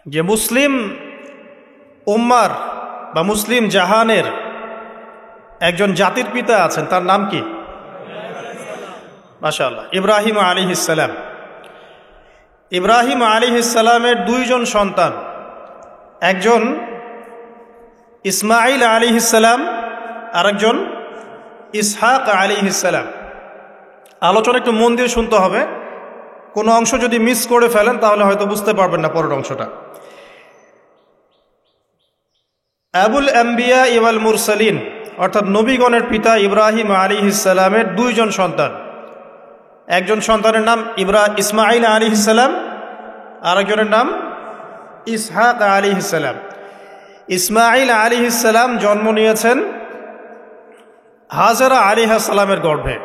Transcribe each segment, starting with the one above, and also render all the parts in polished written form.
যে মুসলিম উম্মার বা মুসলিম জাহানের একজন জাতির পিতা আছেন, তার নাম কি? মাশাআল্লাহ, ইব্রাহিম আলাইহিস সালাম। ইব্রাহিম আলাইহিস সালামের দুইজন সন্তান, একজন ইসমাইল আলাইহিস সালাম, আরেকজন ইসহাক আলাইহিস সালাম। আলোচনা একটু মন দিয়ে শুনতে হবে, কোনো অংশ যদি মিস করে ফেলেন তাহলে হয়তো বুঝতে পারবেন না পরের অংশটা। আবুল আম্বিয়া ওয়াল মুরসালিন, অর্থাৎ নবীগণের পিতা ইব্রাহিম আলাইহিস সালামের দুইজন সন্তান, একজন সন্তানের নাম ইসমাইল আলাইহিস সালাম, আরেকজনের নাম ইসহাক আলাইহিস সালাম। ইসমাইল আলাইহিস সালাম জন্ম নিয়েছেন হাজেরা আলাইহিস সালামের গর্ভে,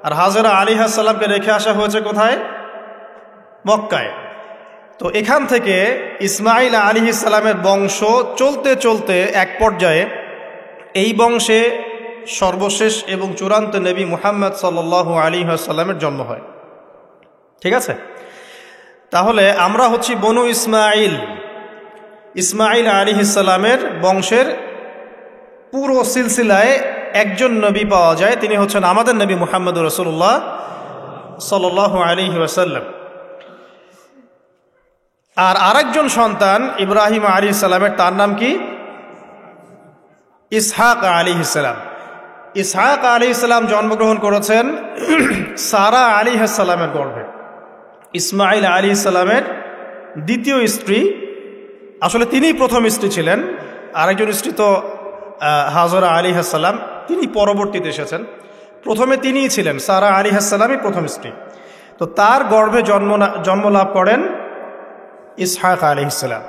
আর হাজেরা আলাইহিস সালামকে রেখে আসা হয়েছে কোথায়? মক্কায়। তো এখান থেকে ইসমাইল আলাইহিস সালামের বংশ চলতে চলতে এক পর্যায়ে এই বংশে সর্বশেষ এবং চূড়ান্ত নবী মুহাম্মদ সাল্লাল্লাহু আলাইহি ওয়াসাল্লামের জন্ম হয়। ঠিক আছে, তাহলে আমরা হচ্ছি বনু ইসমাইল। ইসমাইল আলাইহিস সালামের বংশের পুরো সিলসিলায় একজন নবী পাওয়া যায়, তিনি হচ্ছেন আমাদের নবী মুহাম্মদ রাসূলুল্লাহ সাল্লাল্লাহু আলাইহি ওয়াসাল্লাম। আর আরেকজন সন্তান ইব্রাহিম আলাইহিস সালামের, তার নাম কি? ইসহাক আলাইহিস সালাম। ইসহাক আলাইহিস সালাম জন্মগ্রহণ করেছেন সারা আলাইহিস সালামের গর্ভে। ইসমাইল আলাইহিস সালামের দ্বিতীয় স্ত্রী, আসলে তিনিই প্রথম স্ত্রী ছিলেন, আরেকজন স্ত্রী তো হাজরা আলাইহিস সালাম, তিনি পরবর্তীতে এসেছেন। প্রথমে তিনিই ছিলেন, সারা আলাইহিস সালামই প্রথম স্ত্রী। তো তার গর্ভে জন্ম লাভ করেন ইসহাক আলাইহিস সালাম।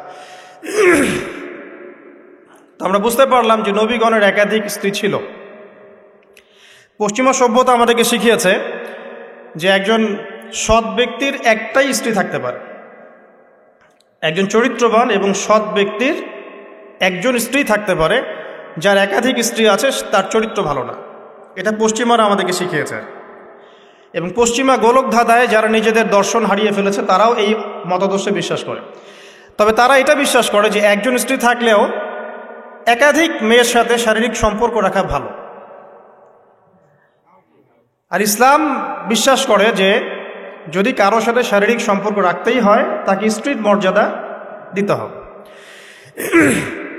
তো আমরা বুঝতে পারলাম যে নবীগণের একাধিক স্ত্রী ছিল। পশ্চিমা সভ্যতা আমাদেরকে শিখিয়েছে যে একজন সৎ ব্যক্তির একটাই স্ত্রী থাকতে পারে। একজন চরিত্রবান এবং সৎ ব্যক্তির একজন স্ত্রী থাকতে পারে, যার একাধিক স্ত্রী আছে তার চরিত্র ভালো না। এটা পশ্চিমারা আমাদেরকে শিখিয়েছে। এবং পশ্চিমা গোলক ধাঁধায় যারা নিজেদের দর্শন হারিয়ে ফেলেছে তারাও এই মতাদর্শে বিশ্বাস করে। তবে তারা এটা বিশ্বাস করে যে একজন স্ত্রী থাকলেও একাধিক মেয়ের সাথে শারীরিক সম্পর্ক রাখা ভালো। আর ইসলাম বিশ্বাস করে যে যদি কারোর সাথে শারীরিক সম্পর্ক রাখতেই হয় তাকে স্ত্রীর মর্যাদা দিতে হবে।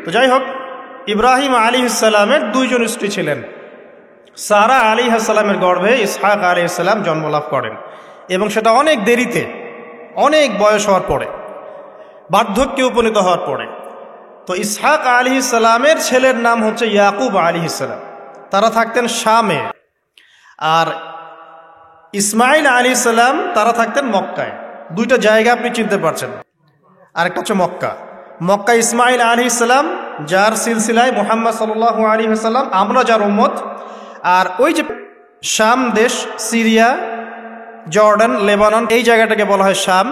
তো যাই হোক, ইব্রাহিম আলাইহিস সালামের দুইজন স্ত্রী ছিলেন। সারা আলাইহিস সালামের গর্ভে ইসহাক আলাইহিস সালাম জন্মলাভ করেন, এবং সেটা অনেক দেরিতে, অনেক বয়স হওয়ার পরে, বার্ধক্যে উপনীত হওয়ার পরে। তো ইসহাক আলাইহিস সালামের ছেলের নাম হচ্ছে ইয়াকুব আলাইহিস সালাম। তারা থাকতেন শামে। আর ইসমাইল আলাইহিস সালাম তারা থাকতেন মক্কায়। দুইটা জায়গা আপনি চিনতে পারছেন, আরেকটা হচ্ছে মক্কা। মক্কা ইসমাইল আলাইহিস সালাম, যার সিলসিলায় মুহাম্মদ সাল্লাল্লাহু আলাইহি ওয়াসাল্লাম, আমরা যার উম্মত। আর ওই যে শাম দেশ, সিরিয়া, জর্ডান, লেবানন, এই জায়গাটাকে বলা হয় শাম।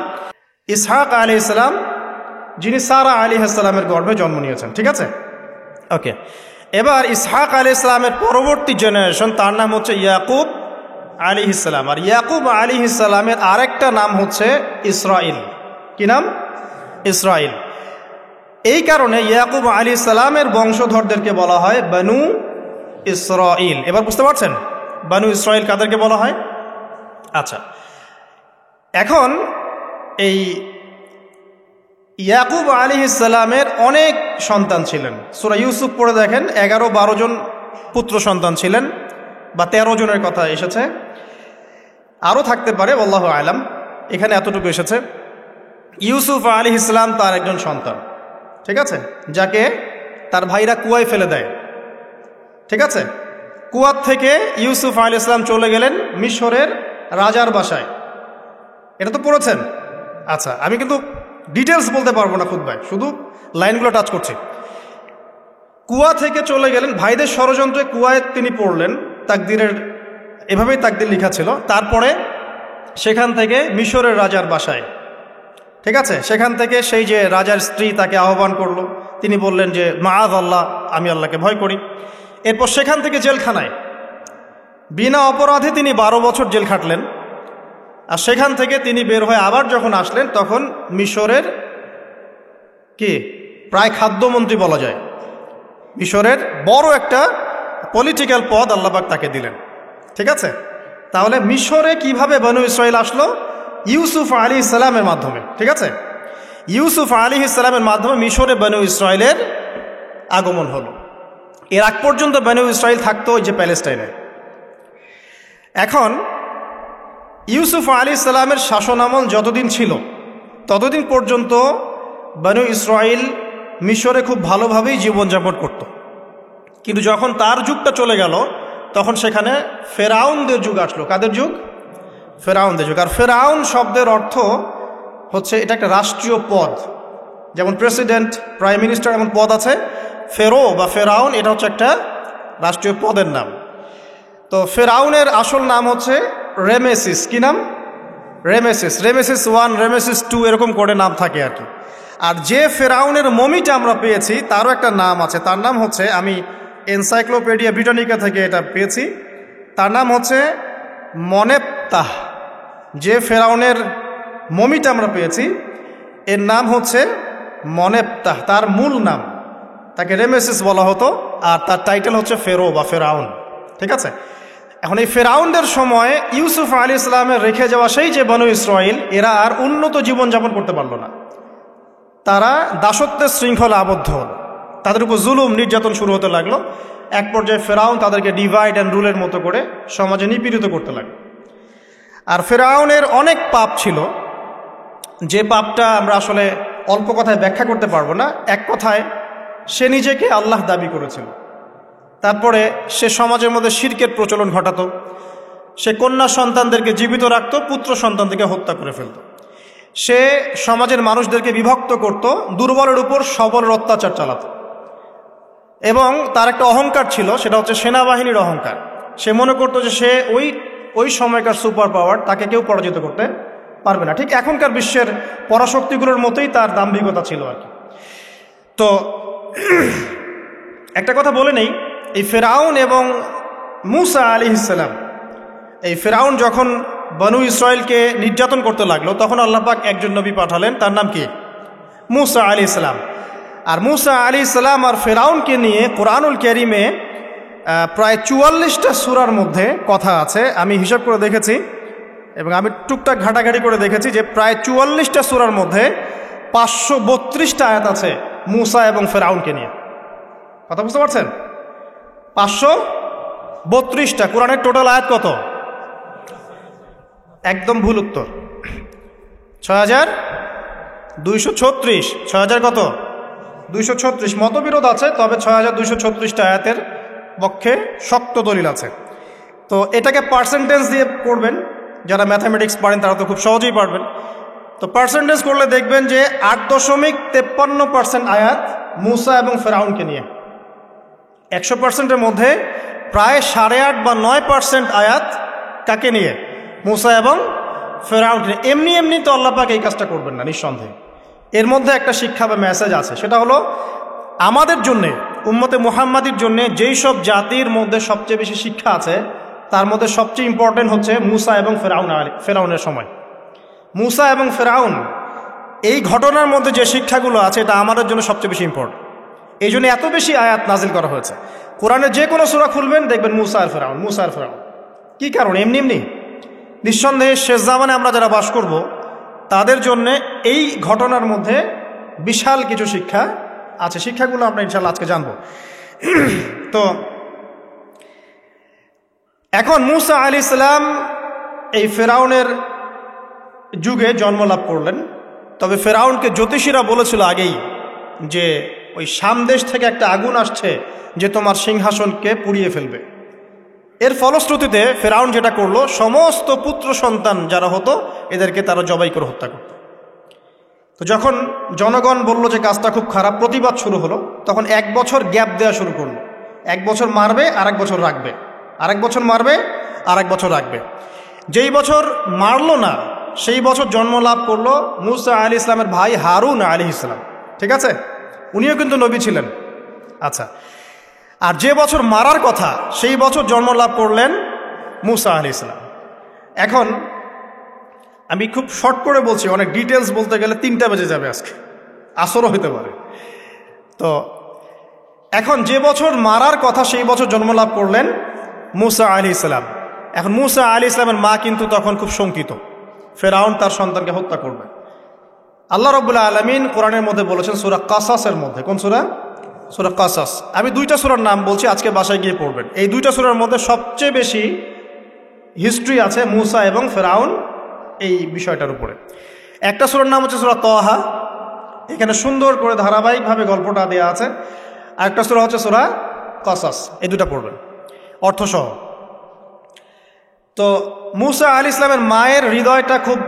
ইসহাক আলাইহিস সালাম যিনি সারা আলাইহিস সালামের গর্ভে জন্ম নিয়েছেন। ঠিক আছে, ওকে। এবার ইসহাক আলাইহিস সালামের পরবর্তী জেনারেশন, তার নাম হচ্ছে ইয়াকুব আলাইহিস সালাম। আর ইয়াকুব আলাইহিস সালামের আরেকটা নাম হচ্ছে ইসরাইল। কি নাম? ইসরাইল। এই কারণে ইয়াকুব আলাইহিস সালামের বংশধরদেরকে বলা হয় বনু ইসরাইল। এবার বুঝতে পারছেন বনু ইসরাইল কাদেরকে বলা হয়? আচ্ছা, এখন এই ইয়াকুব আলাইহিস সালামের অনেক সন্তান ছিলেন। সূরা ইউসুফ পড়ে দেখেন, 11-12 জন পুত্র সন্তান ছিলেন, বা 13 জনের কথা এসেছে, আরও থাকতে পারে, আল্লাহু আলাম। এখানে এতটুকু এসেছে। ইউসুফ আলাইহিস সালাম তার একজন সন্তান, ঠিক আছে, যাকে তার ভাইরা কুয়ায় ফেলে দেয়। ঠিক আছে, কুয়ার থেকে ইউসুফ আলাইহিস সালাম চলে গেলেন মিশরের রাজার বাসায়। এটা তো পড়েছেন। আচ্ছা, আমি কিন্তু ডিটেলস বলতে পারবো না খুতবায়, শুধু লাইনগুলো টাচ করছি। কুয়া থেকে চলে গেলেন, ভাইদের ষড়যন্ত্রে কুয়ায় তিনি পড়লেন। তাকদিরের এভাবেই তাকদির লেখা ছিল। তারপরে সেখান থেকে মিশরের রাজার বাসায়, ঠিক আছে, সেখান থেকে সেই যে রাজার স্ত্রী তাকে আহ্বান করলো। তিনি বললেন যে মাআয আল্লাহ, আমি আল্লাহকে ভয় করি। এরপর সেখান থেকে জেলখানায় বিনা অপরাধে তিনি 12 বছর জেল খাটলেন। আর সেখান থেকে তিনি বের হয়ে আবার যখন আসলেন তখন মিশরের কি প্রায় খাদ্যমন্ত্রী বলা যায়। মিশরের বড় একটা পলিটিক্যাল পদ আল্লাহ পাক তাকে দিলেন। ঠিক আছে, তাহলে মিশরে কিভাবে বনু ইসরাইল আসলো? ইউসুফ আলাইহিস সালামের মাধ্যমে। ঠিক আছে, ইউসুফ আলাইহিস সালামের মাধ্যমে মিশরে বনু ইসরাইলের আগমন হলো। এর আগ পর্যন্ত বনু ইসরাইল থাকতো ওই যে প্যালেস্টাইনে। এখন ইউসুফ আলাইহিস সালামের শাসনামল যতদিন ছিল ততদিন পর্যন্ত বনু ইসরাইল মিশরে খুব ভালোভাবেই জীবনযাপন করত। কিন্তু যখন তার যুগটা চলে গেল তখন সেখানে ফেরাউনদের যুগ আসলো। কাদের যুগ? ফেরাউনদের যুগ। আর ফেরাউন শব্দের অর্থ হচ্ছে এটা একটা রাষ্ট্রীয় পদ, যেমন প্রেসিডেন্ট, প্রাইম মিনিস্টার এমন পদ আছে। ফেরো বা ফেরাউন এটা হচ্ছে একটা রাষ্ট্রীয় পদের নাম। তো ফেরাউনের আসল নাম হচ্ছে রেমেসিস। কি নাম? রেমেসিস। রেমেসিস 1, রেমেসিস 2 এরকম করে নাম থাকে আর কি। আর যে ফেরাউনের মমিটা আমরা পেয়েছি তারও একটা নাম আছে। তার নাম হচ্ছে, আমি এনসাইক্লোপিডিয়া ব্রিটানিকা থেকে এটা পেয়েছি, তার নাম হচ্ছে মনেপ্তাহ। যে ফেরাউনের মমিটা আমরা পেয়েছি এর নাম হচ্ছে মনেপ্তাহ। তার মূল নাম, তাকে রেমেসিস বলা হতো, আর তার টাইটেল হচ্ছে ফেরো বা ফেরাউন। ঠিক আছে, এখন এই ফেরাউনদের সময় ইউসুফ আলাইহিস সালামের রেখে যাওয়া সেই যে বনু ইসরাইল, এরা আর উন্নত জীবনযাপন করতে পারল না। তারা দাসত্বের শৃঙ্খলা আবদ্ধ হলো, তাদের উপর জুলুম নির্যাতন শুরু হতে লাগলো। এক পর্যায়ে ফেরাউন তাদেরকে ডিভাইড অ্যান্ড রুলের মতো করে সমাজে নিপীড়িত করতে লাগলো। আর ফেরাউনের অনেক পাপ ছিল, যে পাপটা আমরা আসলে অল্প কথায় ব্যাখ্যা করতে পারবো না। এক কথায় সে নিজেকে আল্লাহ দাবি করেছিল। তারপরে সে সমাজের মধ্যে শিরকের প্রচলন ঘটাতো। সে কন্যা সন্তানদেরকে জীবিত রাখত, পুত্র সন্তানদেরকে হত্যা করে ফেলত। সে সমাজের মানুষদেরকে বিভক্ত করত, দুর্বলের উপর সবলের অত্যাচার চালাতো। এবং তার একটা অহংকার ছিল, সেটা হচ্ছে সেনাবাহিনীর অহংকার। সে মনে করতো যে সে ওই সময়কার সুপার পাওয়ার, তাকে কেউ পরাজিত করতে পারবে না। ঠিক এখনকার বিশ্বের পরাশক্তিগুলোর মতোই তার দাম্ভিকতা ছিল আর কি। তো একটা কথা বলে নেই, এই ফেরাউন এবং মূসা আলাইহিস সালাম, এই ফেরাউন যখন বনু ইসরাইলকে নির্যাতন করতে লাগলো তখন আল্লাহ পাক একজন নবী পাঠালেন, তার নাম কি? মূসা আলাইহিস সালাম। আর মূসা আলাইহিস সালাম আর ফেরাউনকে নিয়ে কোরআনুল কারীমে প্রায় 44টা সূরার মধ্যে কথা আছে। আমি হিসাব করে দেখেছি এবং আমি টুকটাক ঘাটাঘাটি করে দেখেছি যে প্রায় 44টা সূরার মধ্যে 532টা আয়াত আছে মূসা এবং ফেরাউনকে নিয়ে। কথা বুঝতে পারছেন? 532টা। কোরআনের টোটাল আয়াত কত? একদম ভুল উত্তর, 6236। 6000 কত? 236। মতবিরোধ আছে, তবে 6236টা আয়াতের পক্ষে শক্ত দলিল আছে। তো এটাকে পার্সেন্টেজ দিয়ে করবেন, যারা ম্যাথামেটিক্স পারেন তারা তো খুব সহজেই পারবেন। তো পার্সেন্টেজ করলে দেখবেন যে 8.53% আয়াত মূসা এবং ফেরাউনকে নিয়ে। 100%-এর মধ্যে প্রায় 8.5 বা 9% আয়াত কাকে নিয়ে? মূসা এবং ফেরাউনকে নিয়ে। এমনি এমনি তো আল্লাহ পাক এই কাজটা করবেন না নিঃসন্দেহে। এর মধ্যে একটা শিক্ষা বা মেসেজ আছে, সেটা হলো আমাদের জন্যে, উম্মতে মুহাম্মাদির জন্যে যেই সব জাতির মধ্যে সবচেয়ে বেশি শিক্ষা আছে তার মধ্যে সবচেয়ে ইম্পর্টেন্ট হচ্ছে মূসা এবং ফেরাউনের সময়। মূসা এবং ফেরাউন এই ঘটনার মধ্যে যে শিক্ষাগুলো আছে এটা আমাদের জন্য সবচেয়ে বেশি ইম্পর্টেন্ট। এই জন্য এত বেশি আয়াত নাজিল করা হয়েছে। কোরআনে যে কোনো সূরা খুলবেন দেখবেন মূসা আর ফেরাউন, মূসা আর ফেরাউন। কী কারণ? এমনি এমনি নিঃসন্দেহে শেষ জামানে আমরা যারা বাস করব তাদের জন্য এই ঘটনার মধ্যে বিশাল কিছু শিক্ষা আছে। শিক্ষাগুলো আমরা ইনশাআল্লাহ আজকে জানব। তো এখন মূসা আলাইহিস সালাম এই ফেরাউনের যুগে জন্ম লাভ করলেন। তবে ফেরাউনকে জ্যোতিষীরা বলেছিল আগেই যে ওই সামদেশ থেকে একটা আগুন আসছে যে তোমার সিংহাসনকে পুড়িয়ে ফেলবে। এর ফলশ্রুতিতে ফেরাউন যেটা করলো, সমস্ত পুত্র সন্তান যারা হতো এদেরকে তারা জবাই করে হত্যা করত। তো যখন জনগণ বলল যে কাজটা খুব খারাপ, প্রতিবাদ শুরু হলো, তখন 1 বছর গ্যাপ দেওয়া শুরু করলো। 1 বছর মারবে, আরেক বছর রাখবে, আরেক বছর মারবে, আরেক বছর রাখবে। যেই বছর মারলো না সেই বছর জন্ম লাভ করলো মূসা আলাইহিস সালামের ভাই হারুন আলাইহিস সালাম। ঠিক আছে, উনিও কিন্তু নবী ছিলেন। আচ্ছা, আর যে বছর মারার কথা সেই বছর জন্ম লাভ করলেন মূসা আলাইহিস সালাম। এখন আমি খুব শর্ট করে বলছি, অনেক ডিটেলস বলতে গেলে 3টা বেজে যাবে আজকে। আসরও হইতে পারে। তো এখন যে বছর মারার কথা সেই বছর জন্মলাভ করলেন মূসা আলাইহিস সালাম। এখন মূসা আলাইহিস সালামের মা কিন্তু তখন খুব শঙ্কিত, ফেরাউন তার সন্তানকে হত্যা করবে। আল্লাহ রাব্বুল আলামিন কোরআনের মধ্যে বলেছেন সূরা কাসাসের মধ্যে, কোন সূরা? সূরা কাসাস। আমি দুইটা সূরার নাম বলছি, আজকে বাসায় গিয়ে পড়বেন। এই দুইটা সূরার মধ্যে সবচেয়ে বেশি হিস্ট্রি আছে মূসা এবং ফেরাউন এই বিষয়টার উপরে। একটা সূরার নাম হচ্ছে সূরা তাহা, এখানে সুন্দর করে ধারাবাহিকভাবে গল্পটা দেওয়া আছে। আর একটা সূরা হচ্ছে সূরা কাসাস, এই দুটা পড়বেন অর্থসহ। তো মূসা আলাইহিস সালামের মায়ের হৃদয়টা খুব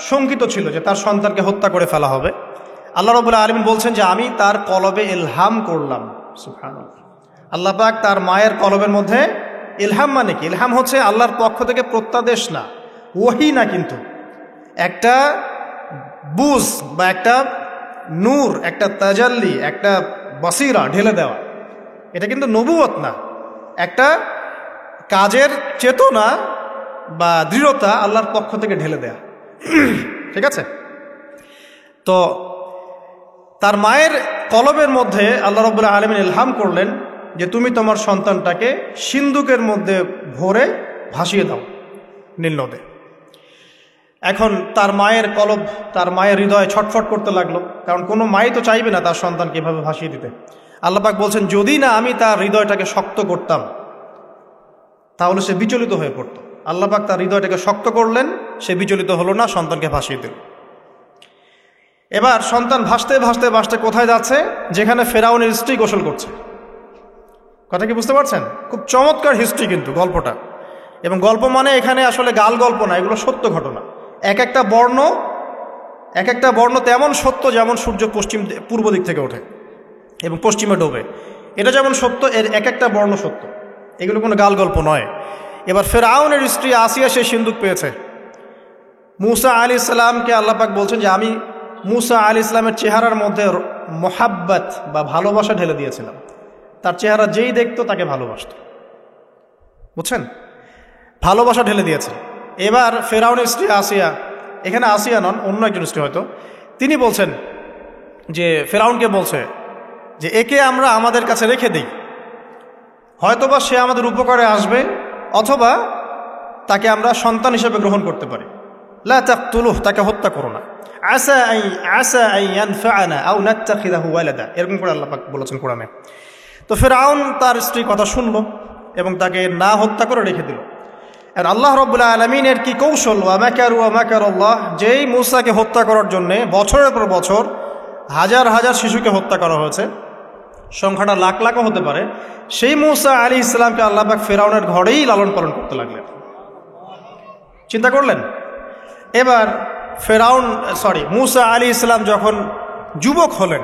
শঙ্কিত ছিল যে তার সন্তানকে হত্যা করে ফেলা হবে। আল্লাহ রাব্বুল আলামিন বলছেন যে আমি তার কলবে ইলহাম করলাম। সুবহানাল্লাহ, আল্লাহ পাক তার মায়ের কলবের মধ্যে ইলহাম, মানে কি? ইলহাম হচ্ছে আল্লাহর পক্ষ থেকে প্রত্যাদেশ না, ওহী না, কিন্তু একটা বুঝ বা একটা নূর, একটা তাজাল্লি, একটা বাসিরা ঢেলে দেওয়া। এটা কিন্তু নবুয়ত না, একটা কাজের চেতনা বা দৃঢ়তা আল্লাহর পক্ষ থেকে ঢেলে দেয়া। ঠিক আছে? তো তার মায়ের কলবের মধ্যে আল্লাহ রাব্বুল আলামিন ইলহাম করলেন যে তুমি তোমার সন্তানটাকে সিন্দুকের মধ্যে ভরে ভাসিয়ে দাও নীল নদে। এখন তার মায়ের কলব, তার মায়ের হৃদয় ছটফট করতে লাগলো, কারণ কোনো মাই তো চাইবে না তার সন্তানকে এভাবে ভাসিয়ে দিতে। আল্লাহ পাক বলছেন যদি না আমি তার হৃদয়টাকে শক্ত করতাম তাহলে সে বিচলিত হয়ে পড়তো। আল্লাহ পাক তার হৃদয়টাকে শক্ত করলেন, সে বিচলিত হলো না, সন্তানকে ভাসিয়ে দিল। এবার সন্তান ভাসতে ভাসতে ভাসতে কোথায় যাচ্ছে? যেখানে ফেরাউনের স্ত্রী গোসল করছে। কথা কি বুঝতে পারছেন? খুব চমৎকার হিস্ট্রি কিন্তু গল্পটা। এবং গল্প মানে এখানে আসলে গাল গল্প না, এগুলো সত্য ঘটনা। এক একটা বর্ণ তেমন সত্য যেমন সূর্য পূর্ব দিক থেকে ওঠে এবং পশ্চিমে ডোবে, এটা যেমন সত্য, এর এক একটা বর্ণ সত্য, এগুলো কোনো গাল গল্প নয়। এবার ফেরাউনের স্ত্রী আসিয়া সে সিন্দুক পেয়েছে। মূসা আলাইহিস সালামকে আল্লাহ পাক বলছেন যে আমি মূসা আলাইহিস সালামের চেহারার মধ্যে মোহাব্বত বা ভালোবাসা ঢেলে দিয়েছিলাম। তার চেহারা যেই দেখতো তাকে ভালোবাসত, বুঝছেন? ভালোবাসা ঢেলে দিয়েছে। এবার ফেরাউনের স্ত্রী আসিয়া, এখানে আসিয়া নন, অন্য একজন স্ত্রী হয়তো, তিনি বলছেন যে ফেরাউনকে বলছে যে একে আমরা আমাদের কাছে রেখে দিই, হয়তোবা সে আমাদের উপকারে আসবে, অথবা তাকে আমরা সন্তান হিসেবে গ্রহণ করতে পারি। লা তাকতুলুহ, তাকে হত্যা করো না। আসা আন ইয়ানফা'না আও নাত্তাখিযাহু ওয়ালাদা, এরকম করে আল্লাহ পাক বলেছেন কোরআনে। তো ফেরাউন তার স্ত্রীর কথা শুনল এবং তাকে না হত্যা করে রেখে দিল। আর আল্লাহ রাব্বুল আলামিনের কি কৌশল! ওয়া মাকারু ওয়া মাকারাল্লাহ, যেই মূসাকে হত্যা করার জন্য বছরের পর বছর হাজার হাজার শিশুকে হত্যা করা হয়েছে, সংখ্যাটা লাখ লাখও হতে পারে, সেই মূসা আলাইহিস সালামকে আল্লাহ পাক ফেরাউনের ঘরেই লালন পালন করতে লাগলেন। চিন্তা করলেন? এবার মূসা আলাইহিস সালাম যখন যুবক হলেন,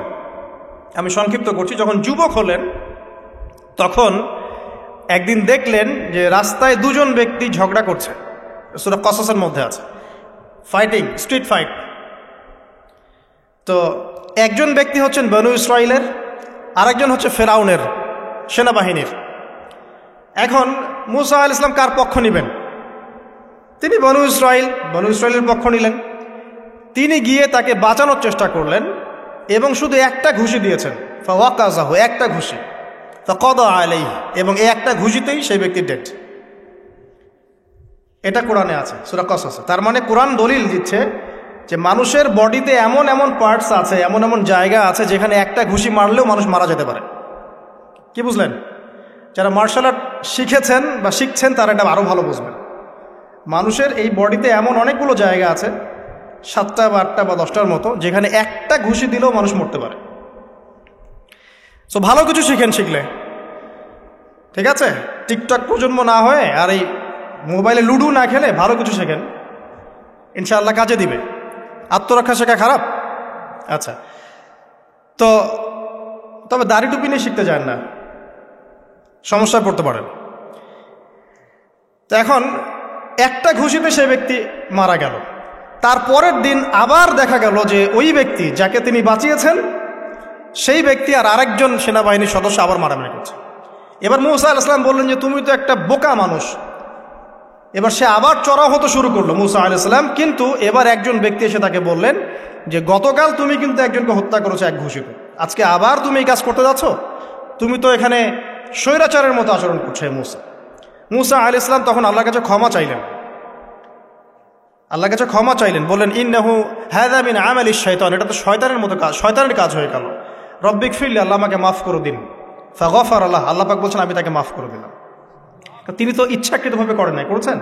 আমি সংক্ষিপ্ত করছি, যখন যুবক হলেন তখন একদিন দেখলেন যে রাস্তায় দুজন ব্যক্তি ঝগড়া করছে। সূরা কাসাসের মধ্যে আছে, ফাইটিং, স্ট্রিট ফাইট। তো একজন ব্যক্তি হচ্ছেন বনু ইসরাইলের, আরেকজন হচ্ছে ফেরাউনের সেনাবাহিনীর। এখন মূসা আলাইহিস সালাম কার পক্ষ নেবেন? তিনি বনু ইসরাইলের পক্ষ নিলেন। তিনি গিয়ে তাকে বাঁচানোর চেষ্টা করলেন এবং শুধু একটা ঘুষি দিয়েছেন, ফাওয়াকাযাহু, একটা ঘুষি, ফাকাদা আলাইহি, এবং এই একটা ঘুষিতেই সেই ব্যক্তি ডেড। এটা কোরআনে আছে, সূরা কাসাসে। তার মানে কোরআন দলিল দিচ্ছে যে মানুষের বডিতে এমন এমন পার্টস আছে, এমন এমন জায়গা আছে যেখানে একটা ঘুষি মারলেও মানুষ মারা যেতে পারে। কি বুঝলেন? যারা মার্শাল আর্ট শিখেছেন বা শিখছেন তারা এটা আরও ভালো বুঝবেন। মানুষের এই বডিতে এমন অনেকগুলো জায়গা আছে, 7টা বা 8টা বা 10টার মতো, যেখানে একটা ঘুষি দিলেও মানুষ মরতে পারে। সো ভালো কিছু শিখেন, শিখলে ঠিক আছে। টিকটক প্রজন্ম না হয়ে আর এই মোবাইলে লুডু না খেলে ভালো কিছু শেখেন, ইনশাআল্লাহ কাজে দিবে। আত্মরক্ষা শেখা খারাপ? আচ্ছা, তো তবে দাড়ি টুপি নিয়ে শিখতে যান না, সমস্যায় পড়তে পারেন। তো এখন একটা ঘুষিতে সে ব্যক্তি মারা গেল। তারপরের দিন আবার দেখা গেল যে ওই ব্যক্তি যাকে তিনি বাঁচিয়েছেন সেই ব্যক্তি আর আরেকজন সেনাবাহিনীর সদস্য আবার মারামারি করছে। এবার মূসা আলাইহিস সালাম বললেন যে তুমি তো একটা বোকা মানুষ, এবার সে আবার চড়াও হতে শুরু করলো মুসা আলাইহিস সালাম, কিন্তু এবার একজন ব্যক্তি এসে তাকে বললেন যে গতকাল তুমি কিন্তু একজনকে হত্যা করেছো এক ঘুষিতে, আজকে আবার তুমি এই কাজ করতে যাচ্ছ, তুমি তো এখানে স্বৈরাচারের মতো আচরণ করছো। মুসা আলাইহিস সালাম তখন আল্লাহর কাছে ক্ষমা চাইলেন, বললেন ইন্নাহু হাযা মিন আমালিশ শাইতান, এটা তো শয়তানের মতো কাজ, শয়তানের কাজ হয়ে গেল। রব্বিক ফিরলি, আল্লাহ আমাকে মাফ করে দিন। ফাগফার আল্লাহ, আল্লাহ পাক বলছেন আমি তাকে মাফ করে দিলাম। তিনি তো ইচ্ছাকৃতভাবে করেন নাই, করেছেন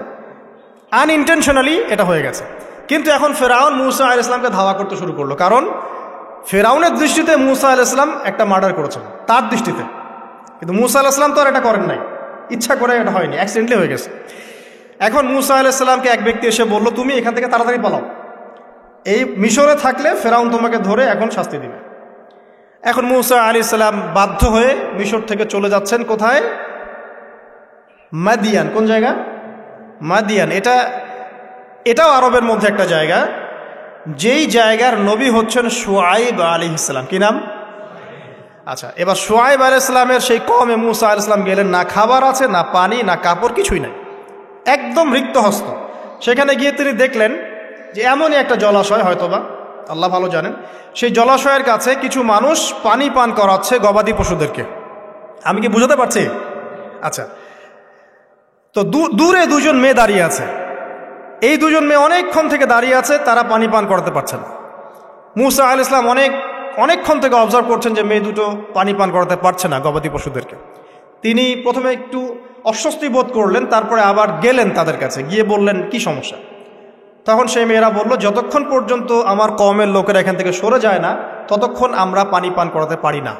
আনইনটেনশনালি, এটা হয়ে গেছে। কিন্তু এখন ফেরাউন মুসা আলাইহিস সালামকে ধাওয়া করতে শুরু করলো, কারণ ফেরাউনের দৃষ্টিতে মুসা আলাইহিস সালাম একটা মার্ডার করেছেন তার দৃষ্টিতে, কিন্তু মুসা আলাইহিস সালাম তো আর এটা করেন নাই, ইচ্ছা করে এটা হয়নি, অ্যাক্সিডেন্টলি হয়ে গেছে। এখন মুসা আলাইহিস সালামকে এক ব্যক্তি এসে বলল তুমি এখান থেকে তাড়াতাড়ি পালাও, এই মিশরে থাকলে ফেরাউন তোমাকে ধরে এখন শাস্তি দিবে। এখন মুসা আলাইহিস সালাম বাধ্য হয়ে মিশর থেকে চলে যাচ্ছেন কোথায়? মাদিয়ান। কোন জায়গা? মাদিয়ান। এটাও আরবের মধ্যে একটা জায়গা, যেই জায়গার নবী হচ্ছেন শুআইব আলাইহিস সালাম। কি নাম? আচ্ছা, এবার শুআইব আলাইহিস সালামের সেই কওমে মুসা আলাইহিস সালাম গেলেন, না খাবার আছে, না পানি, না কাপড়, কিছুই নাই, একদম রিক্ত হস্ত। সেখানে গিয়ে তিনি দেখলেন যে এমনই একটা জলাশয়, হয়তোবা আল্লাহ ভালো জানেন, সেই জলাশয়ের কাছে কিছু মানুষ পানি পান করাচ্ছে গবাদি পশুদেরকে। আমি কি বুঝাতে পারছি? আচ্ছা, তো দূরে দুজন মেয়ে দাঁড়িয়ে আছে, এই দুজন মেয়ে অনেকক্ষণ থেকে দাঁড়িয়ে আছে, তারা পানি পান করাতে পারছে না। মুসা আলাইহিস সালাম অনেকক্ষণ থেকে অবজার্ভ করছেন যে মেয়ে দুটো পানি পান করাতে পারছে না গবাদি পশুদেরকে। তিনি প্রথমে একটু অস্বস্তি বোধ করলেন, তারপরে আবার গেলেন তাদের কাছে, গিয়ে বললেন কি সমস্যা। তখন সেই মেয়েরা বলল যতক্ষণ পর্যন্ত আমার কওমের লোকেরা এখান থেকে সরে যায় না ততক্ষণ আমরা পানি পান করাতে পারি না,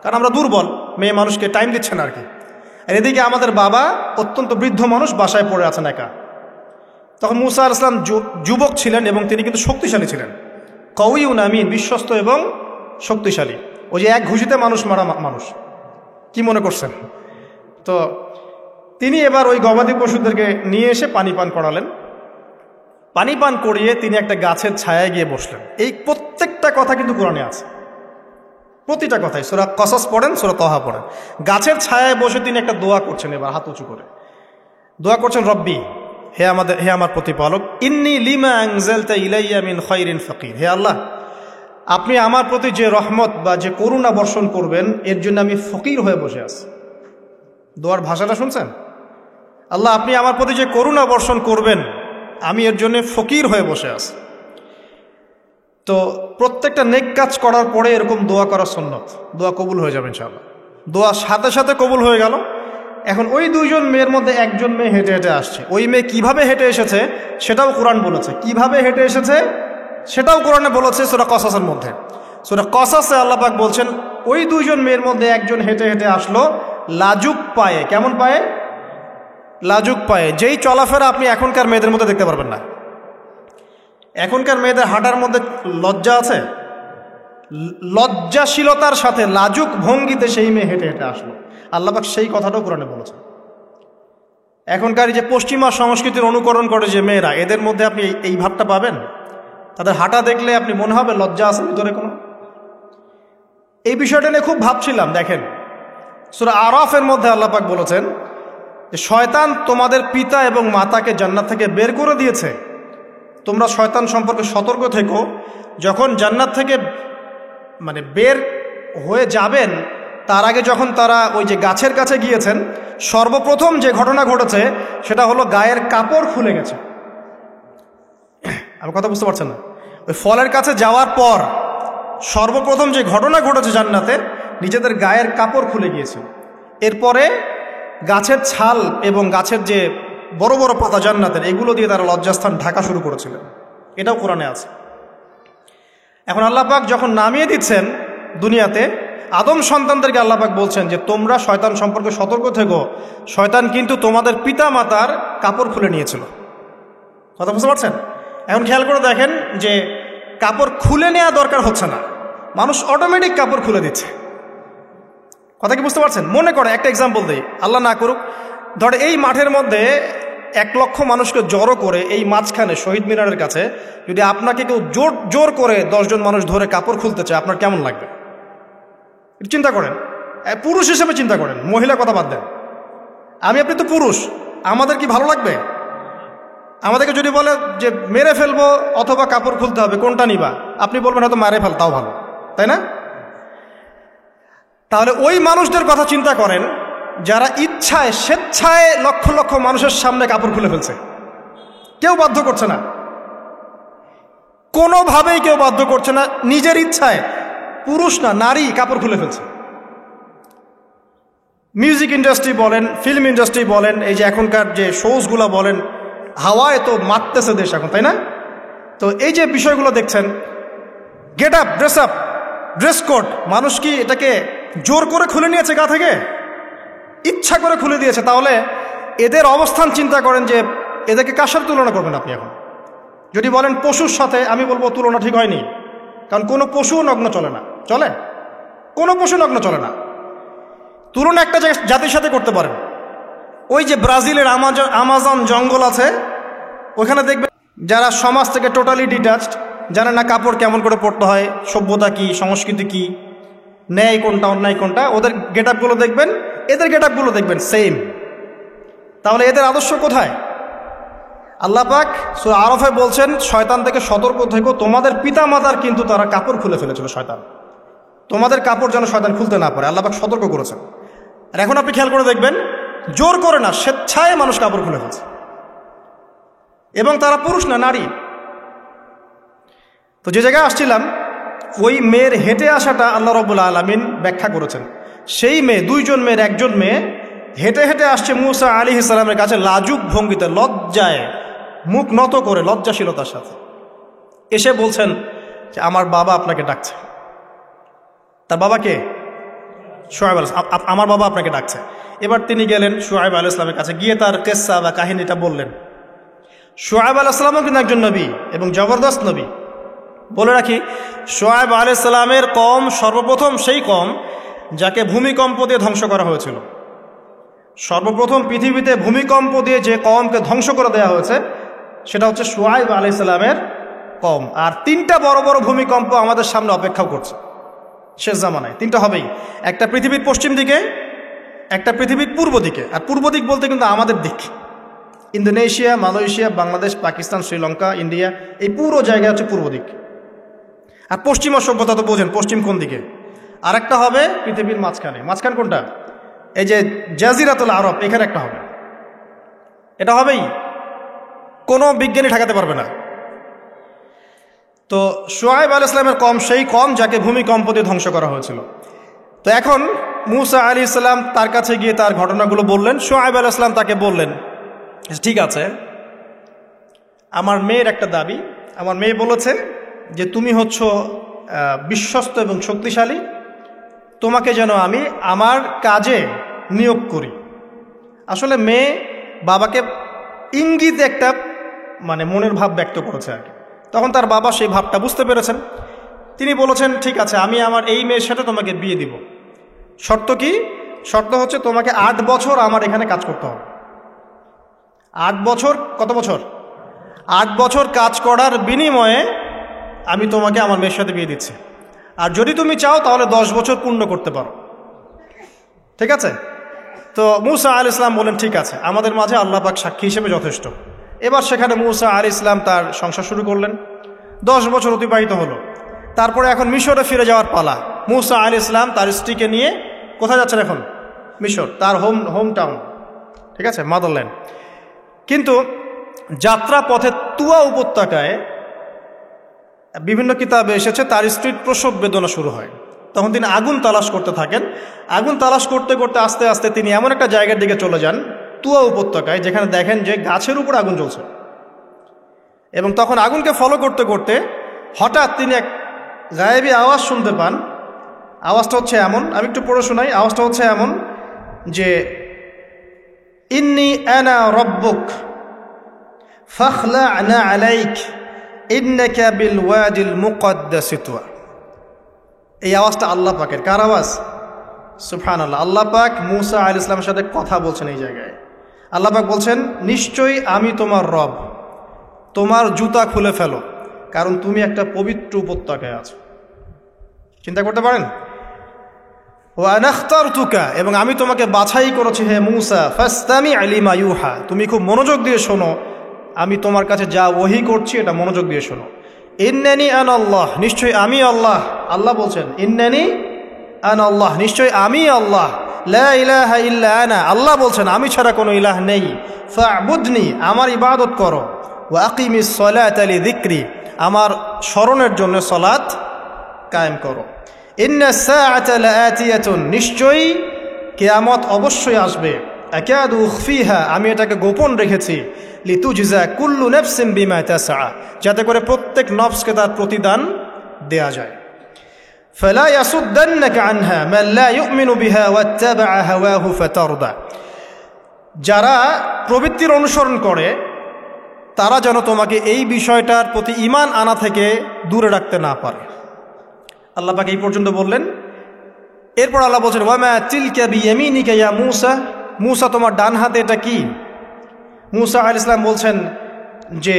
কারণ আমরা দুর্বল, মেয়ে মানুষকে টাইম দিচ্ছে না আর কি। আর এদিকে আমাদের বাবা অত্যন্ত বৃদ্ধ মানুষ, বাসায় পড়ে আছেন একা। তখন মুসা আলাইহিস সালাম যুবক ছিলেন এবং তিনি কিন্তু শক্তিশালী ছিলেন, কওয়িউন আমিন, বিশ্বস্ত এবং শক্তিশালী। ওই যে এক ঘুষিতে মানুষ মারা মানুষ, কি মনে করছেন? তো তিনি এবার ওই গবাদি পশুদেরকে নিয়ে এসে পানি পান করালেন। পানি পান করিয়ে তিনি একটা গাছের ছায়ায় গিয়ে বসলেন। এই প্রত্যেকটা কথা কিন্তু কোরআনে আছে, প্রতিটা কথাই। সূরা কসস পড়েন, সূরা তাহা পড়েন। গাছের ছায়ায় বসে তিনি একটা দোয়া করছেন, এবার হাত উঁচু করে দোয়া করছেন, রব্বি, হে আমার প্রতিপালক, ইন্নী লিমা আনজালতা ইলাইয়া মিন খায়রিন ফাকির, হে আল্লাহ, আপনি আমার প্রতি যে রহমত বা যে করুণা বর্ষণ করবেন এর জন্য আমি ফকির হয়ে বসে আছি। দোয়ার ভাষাটা শুনছেন? আল্লাহ, আপনি আমার প্রতি যে করুণা বর্ষণ করবেন আমি এর জন্য ফকির হয়ে বসে আছি। তো প্রত্যেকটা নেক কাজ করার পরে এরকম দোয়া করা সুন্নত, দোয়া কবুল হয়ে যাবে ইনশাআল্লাহ। দোয়া সাথে সাথে কবুল হয়ে গেল। এখন ওই দুইজন মেয়ের মধ্যে একজন মেয়ে হেঁটে হেঁটে আসছে। ওই মেয়ে কিভাবে হেঁটে এসেছে সেটাও কোরআন বলেছে, কিভাবে হেঁটে এসেছে সেটাও কোরআনে বলেছে সূরা কসসের মধ্যে। সূরা কসসে আল্লাহ পাক বলছেন ওই দুইজন মেয়ের মধ্যে একজন হেঁটে হেঁটে আসলো লাজুক পায়ে। কেমন পায়ে? লাজুক পায়ে। যেই চলাফেরা আপনি এখনকার মেয়েদের মধ্যে দেখতে পারবেন না। এখনকার মেয়েদের হাঁটার মধ্যে লজ্জা আছে, লজ্জাশীলতার সাথে লাজুক ভঙ্গিতে সেই মেয়ে হেঁটে হেঁটে আসলো। আল্লাহ পাক সেই কথাটাও কোরআনে বলেছেন। এখনকার যে পশ্চিমা সংস্কৃতির অনুকরণ করে যে মেয়েরা, এদের মধ্যে আপনি এই ভাবটা পাবেন। তাদের হাঁটা দেখলে আপনি মনে হবে লজ্জা আছে ভিতরে কোনো। এই বিষয়টা নিয়ে খুব ভাবছিলাম। দেখেন সূরা আরাফের মধ্যে আল্লাহ পাক বলেছেন যে শয়তান তোমাদের পিতা এবং মাতাকে জান্নাত থেকে বের করে দিয়েছে, তোমরা শয়তান সম্পর্কে সতর্ক থেকো। যখন জান্নাত থেকে বের হয়ে যাবেন তার আগে যখন তারা ওই যে গাছের কাছে গিয়েছেন, সর্বপ্রথম যে ঘটনা ঘটেছে সেটা হলো গায়ের কাপড় খুলে গেছে। আমি কথা বুঝতে পারছেন না? ওই ফলের কাছে যাওয়ার পর সর্বপ্রথম যে ঘটনা ঘটেছে জান্নাতে, নিজেদের গায়ের কাপড় খুলে গিয়েছে। এরপরে গাছের ছাল এবং গাছের যে বড় বড় পাতা জান্নাতের, এগুলো দিয়ে তারা লজ্জাস্থান ঢাকা শুরু করেছিলেন। এটাও কোরআনে আছে। এখন আল্লাহ পাক যখন নামিয়ে দিচ্ছেন দুনিয়াতে, আদম সন্তানদেরকে আল্লাহ পাক বলছেন যে তোমরা শয়তান সম্পর্কে সতর্ক থেকো, শয়তান কিন্তু তোমাদের পিতা মাতার কাপড় খুলে নিয়েছিল। কথা বুঝতে পারছেন? এখন খেয়াল করে দেখেন যে কাপড় খুলে নেওয়া দরকার হচ্ছে না, মানুষ অটোমেটিক কাপড় খুলে দিচ্ছে। কথা কি বুঝতে পারছেন? মনে করে একটা এক্সাম্পল দিই, আল্লাহ না করুক, ধরে এই মাঠের মধ্যে 1 লক্ষ মানুষকে জড়ো করে এই মাঝখানে শহীদ মিনারের কাছে যদি আপনাকে কেউ জোর করে 10 জন মানুষ ধরে কাপড় খুলতে চায়, আপনার কেমন লাগবে? চিন্তা করেন, পুরুষ হিসেবে চিন্তা করেন, মহিলা কথা বাদ দেন। আপনি তো পুরুষ, আমাদের কি ভালো লাগবে? আমাদেরকে যদি বলে যে মেরে ফেলবো অথবা কাপড় খুলতে হবে, কোনটা নিবা? আপনি বলবেন হয়তো মারে ফেল, তাও ভালো, তাই না? তাহলে ওই মানুষদের কথা চিন্তা করেন যারা ইচ্ছায় স্বেচ্ছায় লক্ষ লক্ষ মানুষের সামনে কাপড় খুলে ফেলছে। কেউ বাধ্য করছে না, কোনোভাবেই কেউ বাধ্য করছে না, নিজের ইচ্ছায় পুরুষ না নারী কাপড় খুলে ফেলছে। মিউজিক ইন্ডাস্ট্রি বলেন, ফিল্ম ইন্ডাস্ট্রি বলেন, এই যে এখনকার যে শোজগুলো বলেন, হাওয়ায় তো মারতেছে দেশ এখন, তাই না? তো এই যে বিষয়গুলো দেখছেন, গেট আপ, ড্রেস কোড, মানুষ কি এটাকে জোর করে খুলে নিয়েছে গা থেকে? ইচ্ছা করে খুলে দিয়েছে। তাহলে এদের অবস্থান চিন্তা করেন যে এদেরকে কার সাথে তুলনা করবেন আপনি এখন? যদি বলেন পশুর সাথে, আমি বলবো তুলনা ঠিক হয়নি, কারণ কোনো পশু নগ্ন চলে না। চলে? কোনো পশু নগ্ন চলে না। তুলনা একটা জাতির সাথে করতে পারেন। ওই যে ব্রাজিলের আমাজন জঙ্গল আছে, ওখানে দেখবেন যারা সমাজ থেকে টোটালি ডিটাচড, জানে না কাপড় কেমন করে পরতে হয়, সভ্যতা কি, সংস্কৃতি কি, ন্যায় কোনটা অন্যায় কোনটা, ওদের গেট আপগুলো দেখবেন, এদের গেট আপগুলো দেখবেন সেম। তাহলে এদের আদর্শ কোথায়? আল্লাহ পাক সূরা আরাফে বলছেন, শয়তান থেকে সতর্ক থেকো, তোমাদের পিতা মাতার কিন্তু তারা কাপড় খুলে ফেলেছিল শয়তান, তোমাদের কাপড় যেন শয়তান খুলতে না পারে, আল্লাহ পাক সতর্ক করেছেন। আর এখন আপনি খেয়াল করে দেখবেন, জোর করে না, স্বেচ্ছায় মানুষ কাপড় খুলে ফেলছে, এবং তারা পুরুষ না নারী। তো যে জায়গায় আসছিলাম, ওই মেয়ের হেঁটে আসাটা আল্লাহ রাব্বুল আলামিন ব্যাখ্যা করেছেন। সেই মেয়ে, দুইজন মেয়ের একজন মেয়ে হেঁটে হেঁটে আসছে মূসা আলাইহিস সালামের কাছে লাজুক ভঙ্গিতে, লজ্জায় মুখ নত করে, লজ্জাশীলতার সাথে এসে বলছেন যে আমার বাবা আপনাকে ডাকছে। তার বাবাকে শুআয়ব আলাইহিস সালাম, আমার বাবা আপনাকে ডাকছে। এবার তিনি গেলেন শুআয়ব আলাইহিস সালামের কাছে, গিয়ে তার কিসসা বা কাহিনীটা বললেন। শুআয়ব আলাইহিস সালামও কিন্তু একজন নবী এবং জবরদস্ত নবী। বলে রাখি, শুআয়ব আলাইহিস সালামের কওম সর্বপ্রথম সেই কওম যাকে ভূমিকম্প দিয়ে ধ্বংস করা হয়েছিল। সর্বপ্রথম পৃথিবীতে ভূমিকম্প দিয়ে যে কওমকে ধ্বংস করে দেওয়া হয়েছে সেটা হচ্ছে শুআয়ব আলাইহিস সালামের কওম। আর তিনটা বড় বড় ভূমিকম্প আমাদের সামনে অপেক্ষাও করছে শেষ জামানায়। তিনটা হবেই, একটা পৃথিবীর পশ্চিম দিকে, একটা পৃথিবীর পূর্ব দিকে। আর পূর্ব দিক বলতে কিন্তু আমাদের দিক, Indonesia, Malaysia, Bangladesh, Pakistan, Sri Lanka, India, এই পুরো জায়গা হচ্ছে পূর্ব দিক। আর পশ্চিমা সভ্যতা তো বোঝেন পশ্চিম কোন দিকে। আর একটা হবে পৃথিবীর মাঝখানে। মাঝখান কোনটা? এই যে জাজিরাতুল আরব, এখানে একটা হবে। এটা হবেই, কোনো বিজ্ঞানী ঠেকাতে পারবে না। তো শুআয়ব আলাইহিস সালামের কওম সেই কওম যাকে ভূমিকম্প দিয়ে ধ্বংস করা হয়েছিল। তো এখন মূসা আলাইহিস সালাম তার কাছে গিয়ে তার ঘটনাগুলো বললেন। শুআয়ব আলাইহিস সালাম তাকে বললেন, ঠিক আছে, আমার মেয়ের একটা দাবি। আমার মেয়ে বলেছে যে তুমি হচ্ছ বিশ্বস্ত এবং শক্তিশালী, তোমাকে যেন আমি আমার কাজে নিয়োগ করি। আসলে মেয়ে বাবাকে ইঙ্গিত একটা মানে মনের ভাব ব্যক্ত করেছে আর কি। তখন তার বাবা সেই ভাবটা বুঝতে পেরেছেন। তিনি বলেছেন, ঠিক আছে, আমি আমার এই মেয়ের সাথে তোমাকে বিয়ে দিব। শর্ত কি? শর্ত হচ্ছে তোমাকে 8 বছর আমার এখানে কাজ করতে হবে। 8 বছর, কত বছর? 8 বছর কাজ করার বিনিময়ে আমি তোমাকে আমার মেয়ের সাথে বিয়ে দিচ্ছি। আর যদি তুমি চাও তাহলে 10 বছর পূর্ণ করতে পারো। ঠিক আছে? তো মূসা আলাইহিস সালাম বলেন, ঠিক আছে, আমাদের মাঝে আল্লাহ পাক সাক্ষী হিসেবে যথেষ্ট। এবার সেখানে মূসা আলাইহিস সালাম তার সংসার শুরু করলেন। 10 বছর অতিবাহিত হলো। তারপরে এখন মিশরে ফিরে যাওয়ার পালা। মূসা আলাইহিস সালাম তার স্ত্রীকে নিয়ে কোথায় যাচ্ছেন এখন? মিশর, তার হোম টাউন। ঠিক আছে, মাদারল্যান্ড। কিন্তু যাত্রা পথে তুয়া উপত্যকায় বিভিন্ন কিতাবে এসেছে তার স্ত্রীর প্রসব বেদনা শুরু হয়। তখন তিনি আগুন তালাশ করতে থাকেন। আগুন তালাশ করতে করতে আস্তে আস্তে তিনি এমন একটা জায়গার দিকে চলে যান, তুয়া উপত্যকায়, যেখানে দেখেন যে গাছের উপর আগুন জ্বলছে। এবং তখন আগুনকে ফলো করতে করতে হঠাৎ তিনি এক গায়েবী আওয়াজ শুনতে পান। আওয়াজটা হচ্ছে এমন, আমি একটু পড়ে শোনাই। আওয়াজটা হচ্ছে এমন যে, ইন্নী আনা রব্বুক ফাখলা'না আলাইক ইন্নাকা বিল ওয়াদিল মুকদ্দাস তুয়া। এই আওয়াজটা আল্লাহ পাকের। কার আওয়াজ? সুবহানাল্লাহ। আল্লাহ পাক মূসা আলাইহিস সালামের সাথে কথা বলছেন এই জায়গায়। আল্লাহ পাক বলছেন, নিশ্চয়ই আমি তোমার রব, তোমার জুতা খুলে ফেলো, কারণ তুমি একটা পবিত্র উপত্যকায় আছো। চিন্তা করতে পারেন? ওয়া আনা ইখতারতুকা, এবং আমি তোমাকে বাছাই করেছি হে মূসা, ফাসতামি লিমা ইউহা, তুমি খুব মনোযোগ দিয়ে শোনো আমি তোমার কাছে যা ওহী করছি এটা মনোযোগ দিয়ে শোনো। ইন্নানি আনা আল্লাহ, নিশ্চয়ই আমি আল্লাহ। আল্লাহ বলছেন ইন্নানি আনা আল্লাহ, নিশ্চয়ই আমি আল্লাহ। লা ইলাহা ইল্লা আনা, আল্লাহ বলছেন আমি ছাড়া কোনো ইলাহ নেই। ফা'বুদনি, আমার ইবাদত করো। ওয়া আকিমিস সালাতা লিযিকরি, আমার স্মরণের জন্য সালাত কায়েম করো। ইন্নাস সাআতা লাআতিয়াতুন, নিশ্চয়ই কিয়ামত অবশ্যই আসবে। আকাদু উখফিহা, আমি এটাকে গোপন রেখেছি। লিতুজজা কুল্লু নাফসিন বিমা তাসআ, যাতে করে প্রত্যেক নফসকে তার প্রতিদান দেয়া যায়। ফালা ইয়াসুদ্দান্নাকা আনহা মান লা ইউমিনু বিহা ওয়াত্তাবা হাওয়াহু ফাতারদা, যারা প্রবৃত্তির অনুসরণ করে তারা যেন তোমাকে এই বিষয়টার প্রতি ঈমান আনা থেকে দূরে রাখতে না পারে। আল্লাহ পাক এই পর্যন্ত বললেন। এরপর আল্লাহ বলছেন ওয়ামা তিলকা বিয়ামিনিকা ইয়া মূসা, মূসা তোমার ডান হাতে এটা কি? মূসা আলাইহিস সালাম বলছেন যে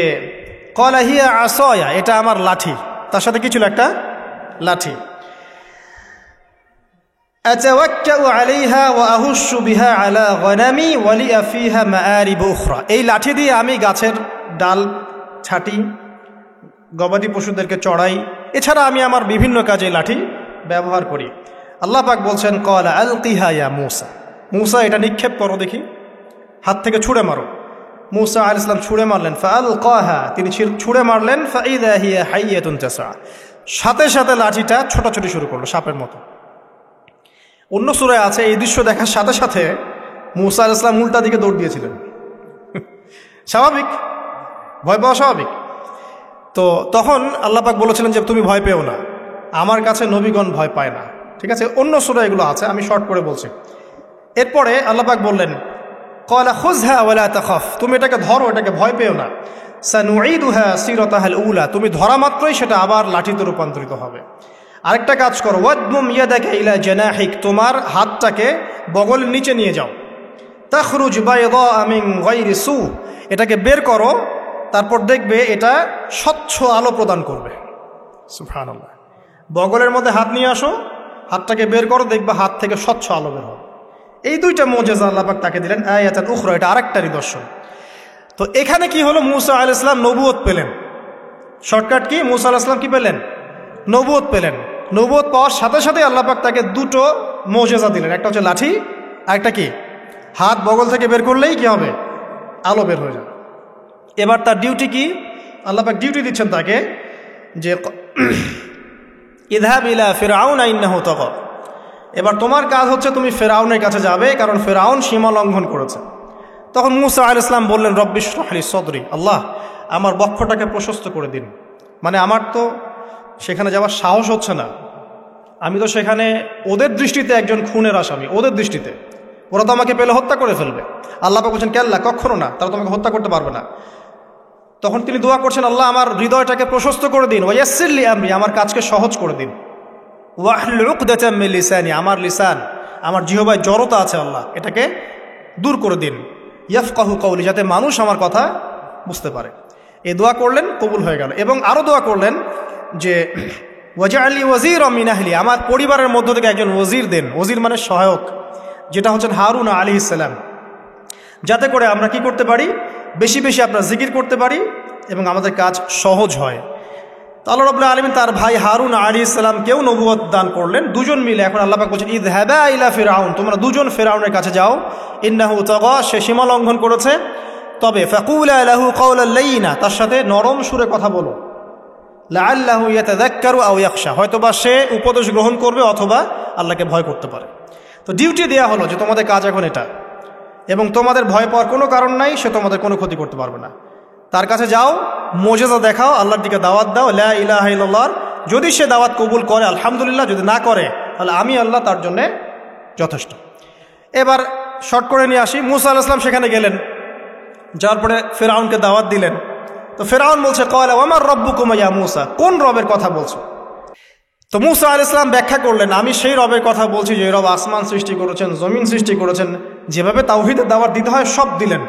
ক্বালা হিয়া আসায়া, এটা আমার লাঠি। তার সাথে কি ছিল? একটা লাঠি। আতাওয়াক্কাউ আলাইহা ওয়া আহুশু বিহা আলা গনামি ওয়া লিয়া ফিহা মাআরিব উখরা, এই লাঠি দিয়ে আমি গাছের ডাল ছাটি, গবাদি পশুদেরকে চড়াই, এছাড়া আমি আমার বিভিন্ন কাজে লাঠি ব্যবহার করি। আল্লাহ পাক বলছেন ক্বালা আলকিহা ইয়া মূসা, মূসা এটা নিক্ষেপ করো দেখি, হাত থেকে ছুঁড়ে মারো। মূসা আলাইহিস সালাম ছুঁড়ে মারলেন। ফাআলকাহা, তিনি ছুঁড়ে মারলেন। ফাইযা হিয়া হাইয়াতুন তাসআ, সাথে সাথে লাঠিটা ছোটাছুটি শুরু করলো সাপের মতো। অন্য সূরায় আছে এই দৃশ্য দেখার সাথে সাথে মূসা আলাইহিস সালাম উল্টা দিকে দৌড় দিয়েছিলেন। স্বাভাবিক, ভয় পাওয়া স্বাভাবিক। তো তখন আল্লাহ পাক বলেছিলেন যে তুমি ভয় পেও না, আমার কাছে নবীগণ ভয় পায় না। ঠিক আছে, অন্য সূরায় এগুলো আছে, আমি শর্ট করে বলছি। এরপরে আল্লাহ পাক বললেন ক্বালা খুযহা ওয়া লা তাখাফ, তুমি এটাকে ধরো, এটাকে ভয় পেও না। সানুঈদুহা সিরাতাহাল উলা, তুমি ধরা মাত্রই সেটা আবার লাঠিতে রূপান্তরিত হবে। আরেকটা কাজ করো, ওয়াদমুম ইয়াদাকা ইলা জানাহিক, তোমার হাতটাকে বগলের নিচে নিয়ে যাও। তাখরুজ বাইদা মিন গায়রি সু, এটাকে বের করো, তারপর দেখবে এটা স্বচ্ছ আলো প্রদান করবে। সুবহানাল্লাহ, বগলের মধ্যে হাত নিয়ে আসো, হাতটাকে বের করো, দেখবে হাত থেকে স্বচ্ছ আলো বের হবে। এই দুইটা মুজিজা আল্লাহ পাক তাকে দিলেন। আয়াতান উখরা, এটা আরেকটা নিদর্শন। তো এখানে কি হলো? মূসা আলাইহিস সালাম নবুয়ত পেলেন। Shortcut key? মূসা আলাইহিস সালাম কি পেলেন? নবুয়ত পেলেন। নবুয়ত পাওয়ার সাথে সাথে আল্লাহ পাক তাকে দুটো মুজিজা দিলেন। একটা হচ্ছে লাঠি, আরেকটা কি? হাত বগল থেকে বের করলেই কি হবে? আলো বের হয়ে যাবে। এবার তার ডিউটি কি? আল্লাহ পাক ডিউটি দিচ্ছেন তাকে যে ইযহাব ইলা ফিরআউন ইন্নাহু তাগা, এবার তোমার কাজ হচ্ছে তুমি ফেরাউনের কাছে যাবে, কারণ ফেরাউন সীমা লঙ্ঘন করেছে। তখন মূসা আলাইহিস সালাম বললেন রব্বি ইশরাহ লি সদরি, আল্লাহ আমার বক্ষটাকে প্রশস্ত করে দিন। মানে আমার তো সেখানে যাওয়ার সাহস হচ্ছে না, আমি তো সেখানে ওদের দৃষ্টিতে একজন খুনের আসামি, ওদের দৃষ্টিতে ওরা তো আমাকে পেলে হত্যা করে ফেলবে। আল্লাহ পাক বলছেন কেল্লা, কখনো না, তারা তোমাকে হত্যা করতে পারবে না। তখন তিনি দোয়া করছেন আল্লাহ আমার হৃদয়টাকে প্রশস্ত করে দিন, ওয়াইয়াসসির লি আমরি, আমার কাজকে সহজ করে দিন। ওয়াহলুল উকদাতাম মিন লিসানি, আমার লিসান, আমার জিহ্বায় জড়তা আছে আল্লাহ, এটাকে দূর করে দিন। ইয়াফকাহু কওলি, যাতে মানুষ আমার কথা বুঝতে পারে। এই দোয়া করলেন, কবুল হয়ে গেল। এবং আরও দোয়া করলেন যে ওয়াজআলি ওয়াজিরাম মিন আহলি, আমার পরিবারের মধ্য থেকে একজন ওজির দেন। ওজির মানে সহায়ক, যেটা হচ্ছেন হারুন আলাইহিস সালাম, যাতে করে আমরা কি করতে পারি? বেশি বেশি আপনার জিকির করতে পারি এবং আমাদের কাজ সহজ হয়। আল্লাহ রাব্বুল আলামিন তার ভাই হারুন আলাইহিস সালামকেও নবুয়ত দান করলেন, দুজন মিলে। এখন আল্লাহ পাক বলছেন ইযহাবা ইলা ফিরআউন, তোমরা দুজন ফিরআউনের কাছে যাও। ইন্নাহু তাগা, সে সীমা লঙ্ঘন করেছে। তবে ফাকুলা লাহু কাওলাল লাইয়িনা, তার সাথে নরম সুরে কথা বলো। লাআল্লাহু ইয়াতাযাক্কারু আও ইয়াখশা, হয়তোবা সে উপদেশ গ্রহণ করবে অথবা আল্লাহকে ভয় করতে পারে। তো ডিউটি দেয়া হলো যে তোমাদের কাজ এখন এটা, এবং তোমাদের ভয় পাওয়ার কোনো কারণ নাই, সে তোমাদের কোনো ক্ষতি করতে পারবে না। তার কাছে যাও, মুজিজা দেখাও, আল্লাহর দিকে দাওয়াত দাও, লা ইলাহা ইল্লাল্লাহ। যদি সে দাওয়াত কবুল করে আলহামদুলিল্লাহ, যদি না করে তাহলে আমি আল্লাহ তার জন্যে যথেষ্ট। এবার শর্ট করে নিয়ে আসি, মূসা আলাইহিস সালাম সেখানে গেলেন, যাওয়ার পরে ফিরআউনকে দাওয়াত দিলেন। তো ফিরআউন বলছে ক্বালা ওয়ামার রাব্বুকুমা ইয়া মূসা, কোন রবের কথা বলছো? তো মূসা আলাইহিস সালাম ব্যাখ্যা করলেন আমি সেই রবের কথা বলছি যে রব আসমান সৃষ্টি করেছেন, জমিন সৃষ্টি করেছেন, যেভাবে তাওহীদের দাওয়াত দিতে হয় সব দিলেন।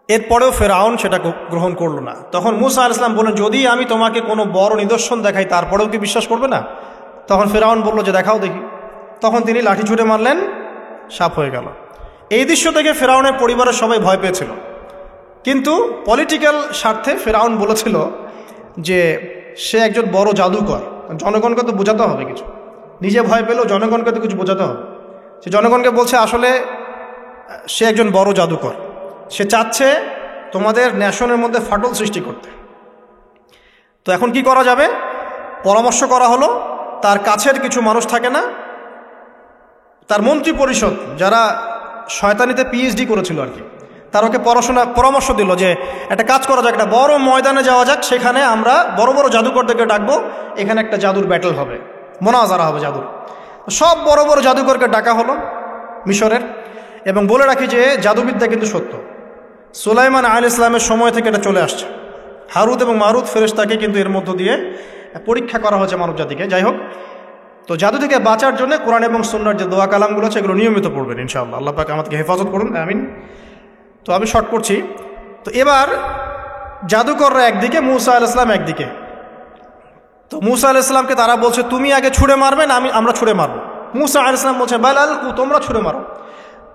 এরপরেও ফেরাউন সেটা গ্রহণ করলো না। তখন মূসা আলাইহিস সালাম বললেন যদি আমি তোমাকে কোনো বড় নিদর্শন দেখাই তারপরেও কি বিশ্বাস করবে না? তখন ফেরাউন বলল যে দেখাও দেখি। তখন তিনি লাঠি ছুঁড়ে মারলেন, সাপ হয়ে গেল। এই দৃশ্য থেকে ফেরাউনের পরিবারের সবাই ভয় পেয়েছিল। কিন্তু পলিটিক্যাল স্বার্থে ফেরাউন বলেছিল যে সে একজন বড় জাদুকর, জনগণকে তো বোঝাতে হবে কিছু, নিজে ভয় পেলেও জনগণকে তো কিছু বোঝাতে হবে। সে জনগণকে বলছে আসলে সে একজন বড় জাদুকর, সে চাচ্ছে তোমাদের ন্যাশনের মধ্যে ফাটল সৃষ্টি করতে। তো এখন কি করা যাবে? পরামর্শ করা হলো, তার কাছের কিছু মানুষ থাকে না, তার মন্ত্রী পরিষদ যারা শয়তানিতে পিএইচডি করেছিল আর কি, তার ওকে পরামর্শ দিল যে একটা কাজ করা যাক, একটা বড় ময়দানে যাওয়া যাক, সেখানে আমরা বড় বড় জাদুকরদেরকে ডাকবো, এখানে একটা জাদুর ব্যাটল হবে, মোনাজারা হবে জাদুর। সব বড় বড় জাদুকরকে ডাকা হলো মিশরের। এবং বলে রাখি যে জাদুবিদ্যা কিন্তু সত্য, সুলাইমান আলাইহিস সালামের সময় থেকে এটা চলে আসছে। হারুত এবং মারুত ফেরেশতাকে কিন্তু এর মধ্য দিয়ে পরীক্ষা করা হয়েছে মানব জাতিকে। যাই হোক, তো জাদু থেকে বাঁচার জন্য কোরআন এবং সুন্নাহর যে দোয়া কালামগুলো আছে এগুলো নিয়মিত পড়বেন ইনশাআল্লাহ। আল্লাহ পাক আমাদেরকে হেফাজত করুন, আমিন। তো আমি শর্ট করছি। তো এবার জাদুকররা একদিকে, মূসা আলাইহিস সালাম একদিকে। তো মূসা আলাইহিস সালামকে তারা বলছে তুমি আগে ছুঁড়ে মারবে না আমরা ছুঁড়ে মারবো? মূসা আলাইহিস সালাম বলছে বাল আলকু, তোমরা ছুঁড়ে মারো।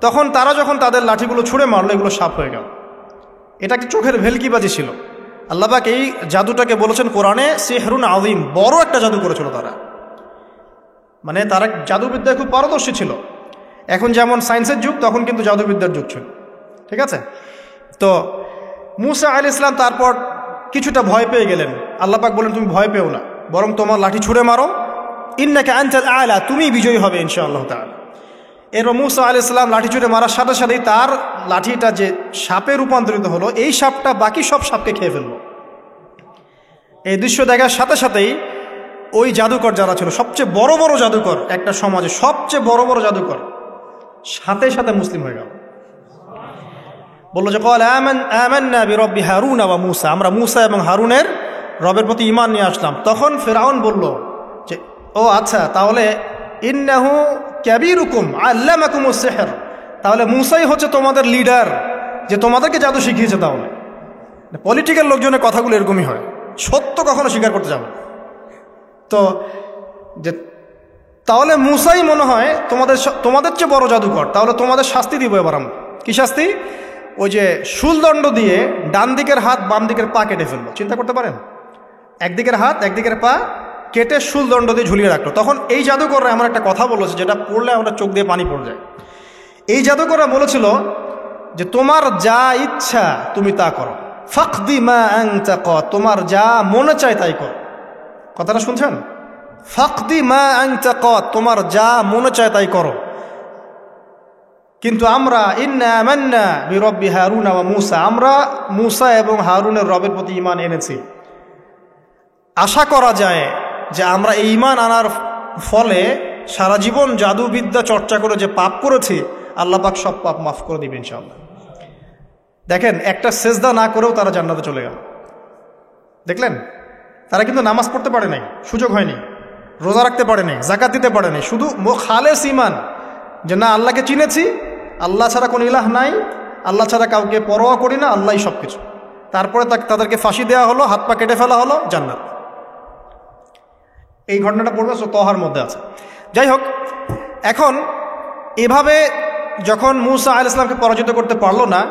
তখন তারা যখন তাদের লাঠিগুলো ছুঁড়ে মারলো, এগুলো সাপ হয়ে গেল। এটা একটা চোখের ভেলকিবাজি ছিল। আল্লাহ পাক এই জাদুটাকে বলেছেন কোরআনে সিহরুন আযীম, বড় একটা জাদু করেছিল তারা, মানে তারা জাদুবিদ্যায় খুব পারদর্শী ছিল। এখন যেমন সায়েন্সের যুগ, তখন কিন্তু জাদুবিদ্যার যুগ ছিল, ঠিক আছে? তো মূসা আলাইহিস সালাম তারপর কিছুটা ভয় পেয়ে গেলেন। আল্লাহ পাক বলেন তুমি ভয় পেও না, বরং তোমার লাঠি ছুঁড়ে মারো, ইন্নাকা আনতাল আ'লা, তুমি বিজয়ী হবে ইনশাআল্লাহ তাআলা। এরপর মূসা আলাইহিস সালাম লাঠি ছুঁড়ে মারার সাথে সাথেই তার লাঠিটা যে সাপে রূপান্তরিত হলো, এই সাপটা বাকি সব সাপকে খেয়ে ফেললো। এই দৃশ্য দেখার সাথে সাথেই ওই জাদুকর যারা ছিল, সবচেয়ে বড় বড় জাদুকর একটা সমাজে, সবচেয়ে বড় বড় জাদুকর সাথে সাথে মুসলিম হয়ে গেল। বললো যে ক্বালা আমান্না বিরব্বি হারুন ওয়া মূসা, আমরা মূসা এবং হারুনের রবের প্রতি ঈমান নিয়ে আসলাম। তখন ফিরআউন বলল যে ও আচ্ছা, তাহলে ইন্নাহু কাবীরুকুম আল্লামাকুমুস সিহর, তাহলে মূসাই হচ্ছে তোমাদের লিডার, যে তোমাদেরকে জাদু শিখিয়েছে। তাহলে পলিটিক্যাল লোকজনের কথাগুলো এরকমই হয়, সত্য কখনো স্বীকার করতে যাবে। তো যে তাহলে মূসাই মনে হয় তোমাদের চেয়ে বড় জাদুকর, তাহলে তোমাদের শাস্তি দিব এবার আমরা। কি শাস্তি? ওই যে শুলদণ্ড দিয়ে ডান দিকের হাত বাম দিকের পা কেটে ফেললো। চিন্তা করতে পারেন, একদিকের হাত একদিকের পা কেটে শুলদণ্ড দিয়ে ঝুলিয়ে রাখলো। তখন এই জাদুকররা এমন একটা কথা বলেছে যেটা পড়লে আমরা চোখ দিয়ে পানি পড়ে যায়। এই জাদুকররা বলেছিল যে তোমার যা ইচ্ছা তুমি তা করো, ফাকদি মা আনতা ক, তোমার যা মনে চায় তাই করো। কথাটা শুনছেন? ফাকদি মা আনতা ক, তোমার যা মনে চায় তাই করো। কিন্তু আমরা ইন্না আমান্না বিরব্বি হারুন ওয়া মূসা, আমরা মূসা এবং হারুনের রবের প্রতি ঈমান এনেছি। আশা করা যায় যে আমরা এই ঈমান আনার ফলে সারা জীবন জাদুবিদ্যা চর্চা করে যে পাপ করেছি, আল্লাহ পাক সব পাপ মাফ করে দিবেন ইনশাআল্লাহ। দেখেন, একটা সেজদা না করেও তারা জান্নাতে চলে গেল। দেখলেন, তারা কিন্তু নামাজ পড়তে পারে নাই, সুযোগ হয়নি, রোজা রাখতে পারে নাই, জাকাত দিতে পারে নাই, শুধু খালেস ঈমান যে না আল্লাহকে চিনেছি, আল্লাহ ছাড়া কোনো ইলাহ নাই, আল্লাহ ছাড়া কাউকে পরোয়া করি না, আল্লাহই সব কিছু। তারপরে তাদেরকে ফাঁসি দেওয়া হলো, হাত পা কেটে ফেলা হলো, জান্নাত। এই ঘটনাটা পড়বে তহার মধ্যে আছে। যাই হোক, এখন এভাবে যখন মূসা আলাইহিস সালামকে পরাজিত করতে পারলো না,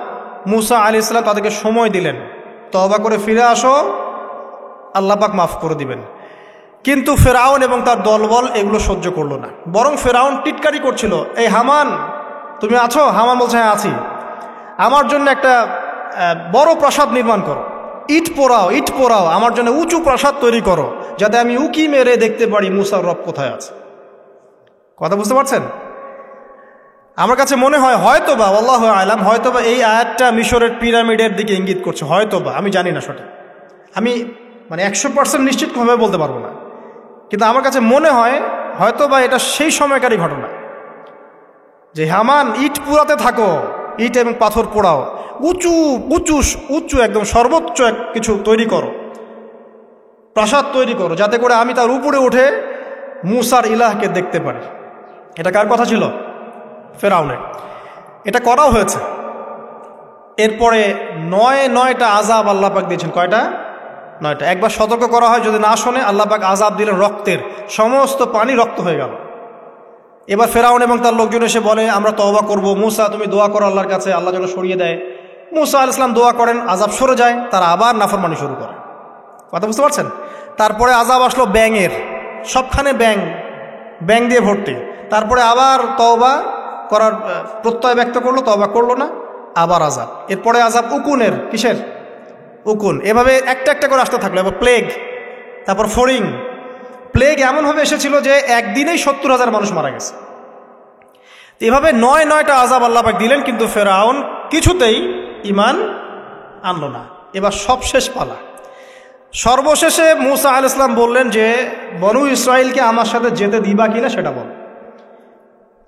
মূসা আলাইহিস সালাম তাদেরকে সময় দিলেন, তওবা করে ফিরে আসো, আল্লাহ পাক মাফ করে দিবেন। কিন্তু ফেরাউন এবং তার দলবল এগুলো সহ্য করলো না, বরং ফেরাউন টিটকারি করছিল, এই হামান তুমি আছো? হামান বলছে হ্যাঁ আছি, আমার জন্য একটা বড় প্রাসাদ নির্মাণ করো, ইট পোড়াও, আমার জন্য উঁচু প্রাসাদ তৈরি করো, যাতে আমি উকি মেরে দেখতে পারি মূসার রব কোথায় আছে। কথা বুঝতে পারছেন? আমার কাছে মনে হয় হয়তোবা, আল্লাহু আ'লাম, হয়তোবা এই আয়াতটা মিশরের পিরামিডের দিকে ইঙ্গিত করছে, হয়তোবা, আমি জানি না সঠিক, আমি মানে 100% নিশ্চিতভাবে বলতে পারবো না, কিন্তু আমার কাছে মনে হয় হয়তোবা এটা সেই সময়কারই ঘটনা যে হামান ইট পোড়াতে থাকো, ইট এবং পাথর পোড়াও, উঁচু উঁচু উঁচু একদম সর্বোচ্চ কিছু তৈরি করো, প্রাসাদ তৈরি করো, যাতে করে আমি তার উপরে উঠে মূসার ইলাহকে দেখতে পারি। এটা কার কথা ছিল? ফেরাউনের। এটা করাও হয়েছে। এরপরে 9টা আযাব আল্লাহ পাক দিয়েছেন। কয়টা? 9টা। একবার সতর্ক করা হয়, যদি না শোনে আল্লাহ পাক আযাব দিলেন রক্তের, সমস্ত পানি রক্ত হয়ে গেল। এবার ফেরাউন এবং তার লোকজন এসে বলে আমরা তওবা করব, মূসা তুমি দোয়া করো আল্লাহর কাছে, আল্লাহ যেন সরিয়ে দেয়। মুসা আলাইহিস সালাম দোয়া করেন, আযাব সরে যায়, তারা আবার নাফরমানি শুরু করে। কথা বুঝতে পারছেন? তারপরে আযাব আসলো ব্যাঙের, সবখানে ব্যাঙ দিয়ে ভর্তি। তারপরে আবার তওবা করার প্রত্যয় ব্যক্ত করলো, তওবা করলো না, আবার আযাব। এরপরে আযাব উকুনের, কিসের? উকুন। এভাবে একটা একটা করে আসতে থাকলো। এবার প্লেগ, তারপর ফড়িং। প্লেগ এমনভাবে এসেছিল যে একদিনেই 70,000 মানুষ মারা গেছে। এভাবে 9টা আযাব আল্লাহ পাক দিলেন, কিন্তু ফেরাউন কিছুতেই ঈমান আনলো না। এবার সবশেষ পালা। সর্বশেষে মুসা আলাইহিস সালাম বললেন যে বনু ইসরাইলকে আমার সাথে যেতে দিবা কিনা সেটা বল।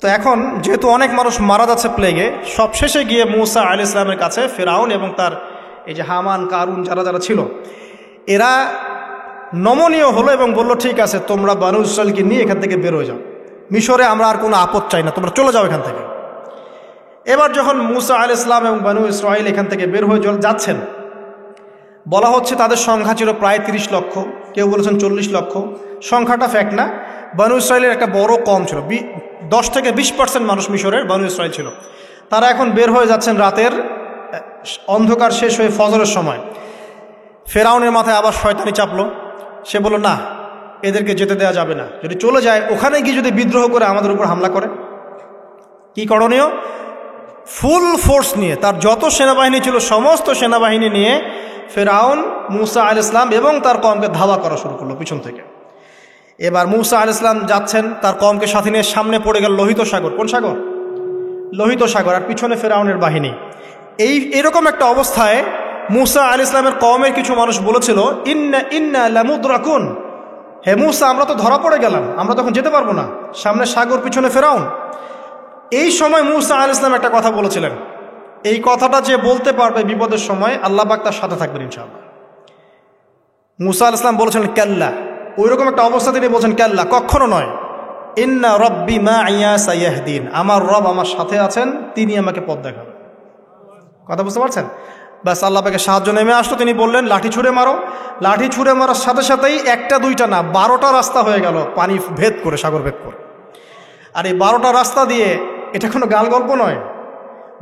তো এখন যেহেতু অনেক মানুষ মারা যাচ্ছে প্লেগে, সবশেষে গিয়ে মুসা আলাইহিস সালামের কাছে ফেরাউন এবং তার এই যে হামান, কারুন, যারা যারা ছিল, এরা নমনীয় হলো এবং বলল, ঠিক আছে, তোমরা বনু ইসরাইলকে নিয়ে এখান থেকে বের হয়ে যাও, মিশরে আমরা আর কোনো আপদ চাই না, তোমরা চলে যাও এখান থেকে। এবার যখন মুসা আলাইহিস সালাম এবং বনু ইসরাইল এখান থেকে বের হয়ে যাচ্ছেন, বলা হচ্ছে তাদের সংখ্যা ছিল প্রায় 30 লক্ষ, কেউ বলেছেন 40 লক্ষ। সংখ্যাটা ফ্যাক্ট না। বনু ইসরাইলের একটা বড় কম ছিল, 10 থেকে 20% মানুষ মিশরের বনু ইসরাইল ছিল। তারা এখন বের হয়ে যাচ্ছেন রাতের অন্ধকার শেষ হয়ে ফজরের সময়। ফেরাউনের মাথায় আবার শয়তানি চাপলো। সে বলল, না, এদেরকে যেতে দেওয়া যাবে না, যদি চলে যায় ওখানে গিয়ে যদি বিদ্রোহ করে আমাদের উপর হামলা করে, কি করণীয়? ফুল ফোর্স নিয়ে, তার যত সেনাবাহিনী ছিল সমস্ত সেনাবাহিনী নিয়ে ফেরাউন মুসা আলাইহিস সালাম এবং তার কওমকে ধাওয়া করা শুরু করলো পিছন থেকে। এবার মুসা আলাইহিস সালাম যাচ্ছেন, তার কওমকে সাথে নিয়ে, সামনে পড়ে গেল লোহিত সাগর। কোন সাগর? লোহিত সাগর। আর পিছনে ফেরাউনের বাহিনী। এরকম একটা অবস্থায় মুসা আলাইহিস সালামের কওমের কিছু মানুষ বলেছিল, ইন্না লামুদরাকুন, হে মুসা, আমরা তো ধরা পড়ে গেলাম, আমরা তখন যেতে পারবো না, সামনে সাগর, পিছনে ফেরাউন। এই সময় মুসা আলাইহিস সালাম একটা কথা বলেছিলেন, এই কথাটা যে বলতে পারবে বিপদের সময়, আল্লাহ পাক তার সাথে থাকবেন ইনশাআল্লাহ। মুসা আলাইহিস সালাম বলেছিলেন কাল্লা, ওইরকম একটা অবস্থা তিনি বলছেন কাল্লা, কখনো নয়, ইন্না রব্বি মাইয়া সাইয়াহদিন, আমার রব আমার সাথে আছেন, তিনি আমাকে পথ দেখাবেন। কথা বুঝতে পারছেন? ব্যাস, আল্লাহ পাকের সাহায্য নেমে আসলো। তিনি বললেন, লাঠি ছুঁড়ে মারো। লাঠি ছুঁড়ে মারার সাথে সাথেই একটা দুইটা না, 12টা রাস্তা হয়ে গেল, পানি ভেদ করে, সাগর ভেদ করে। আর এই 12টা রাস্তা দিয়ে, এটা কোনো গাল গল্প নয়,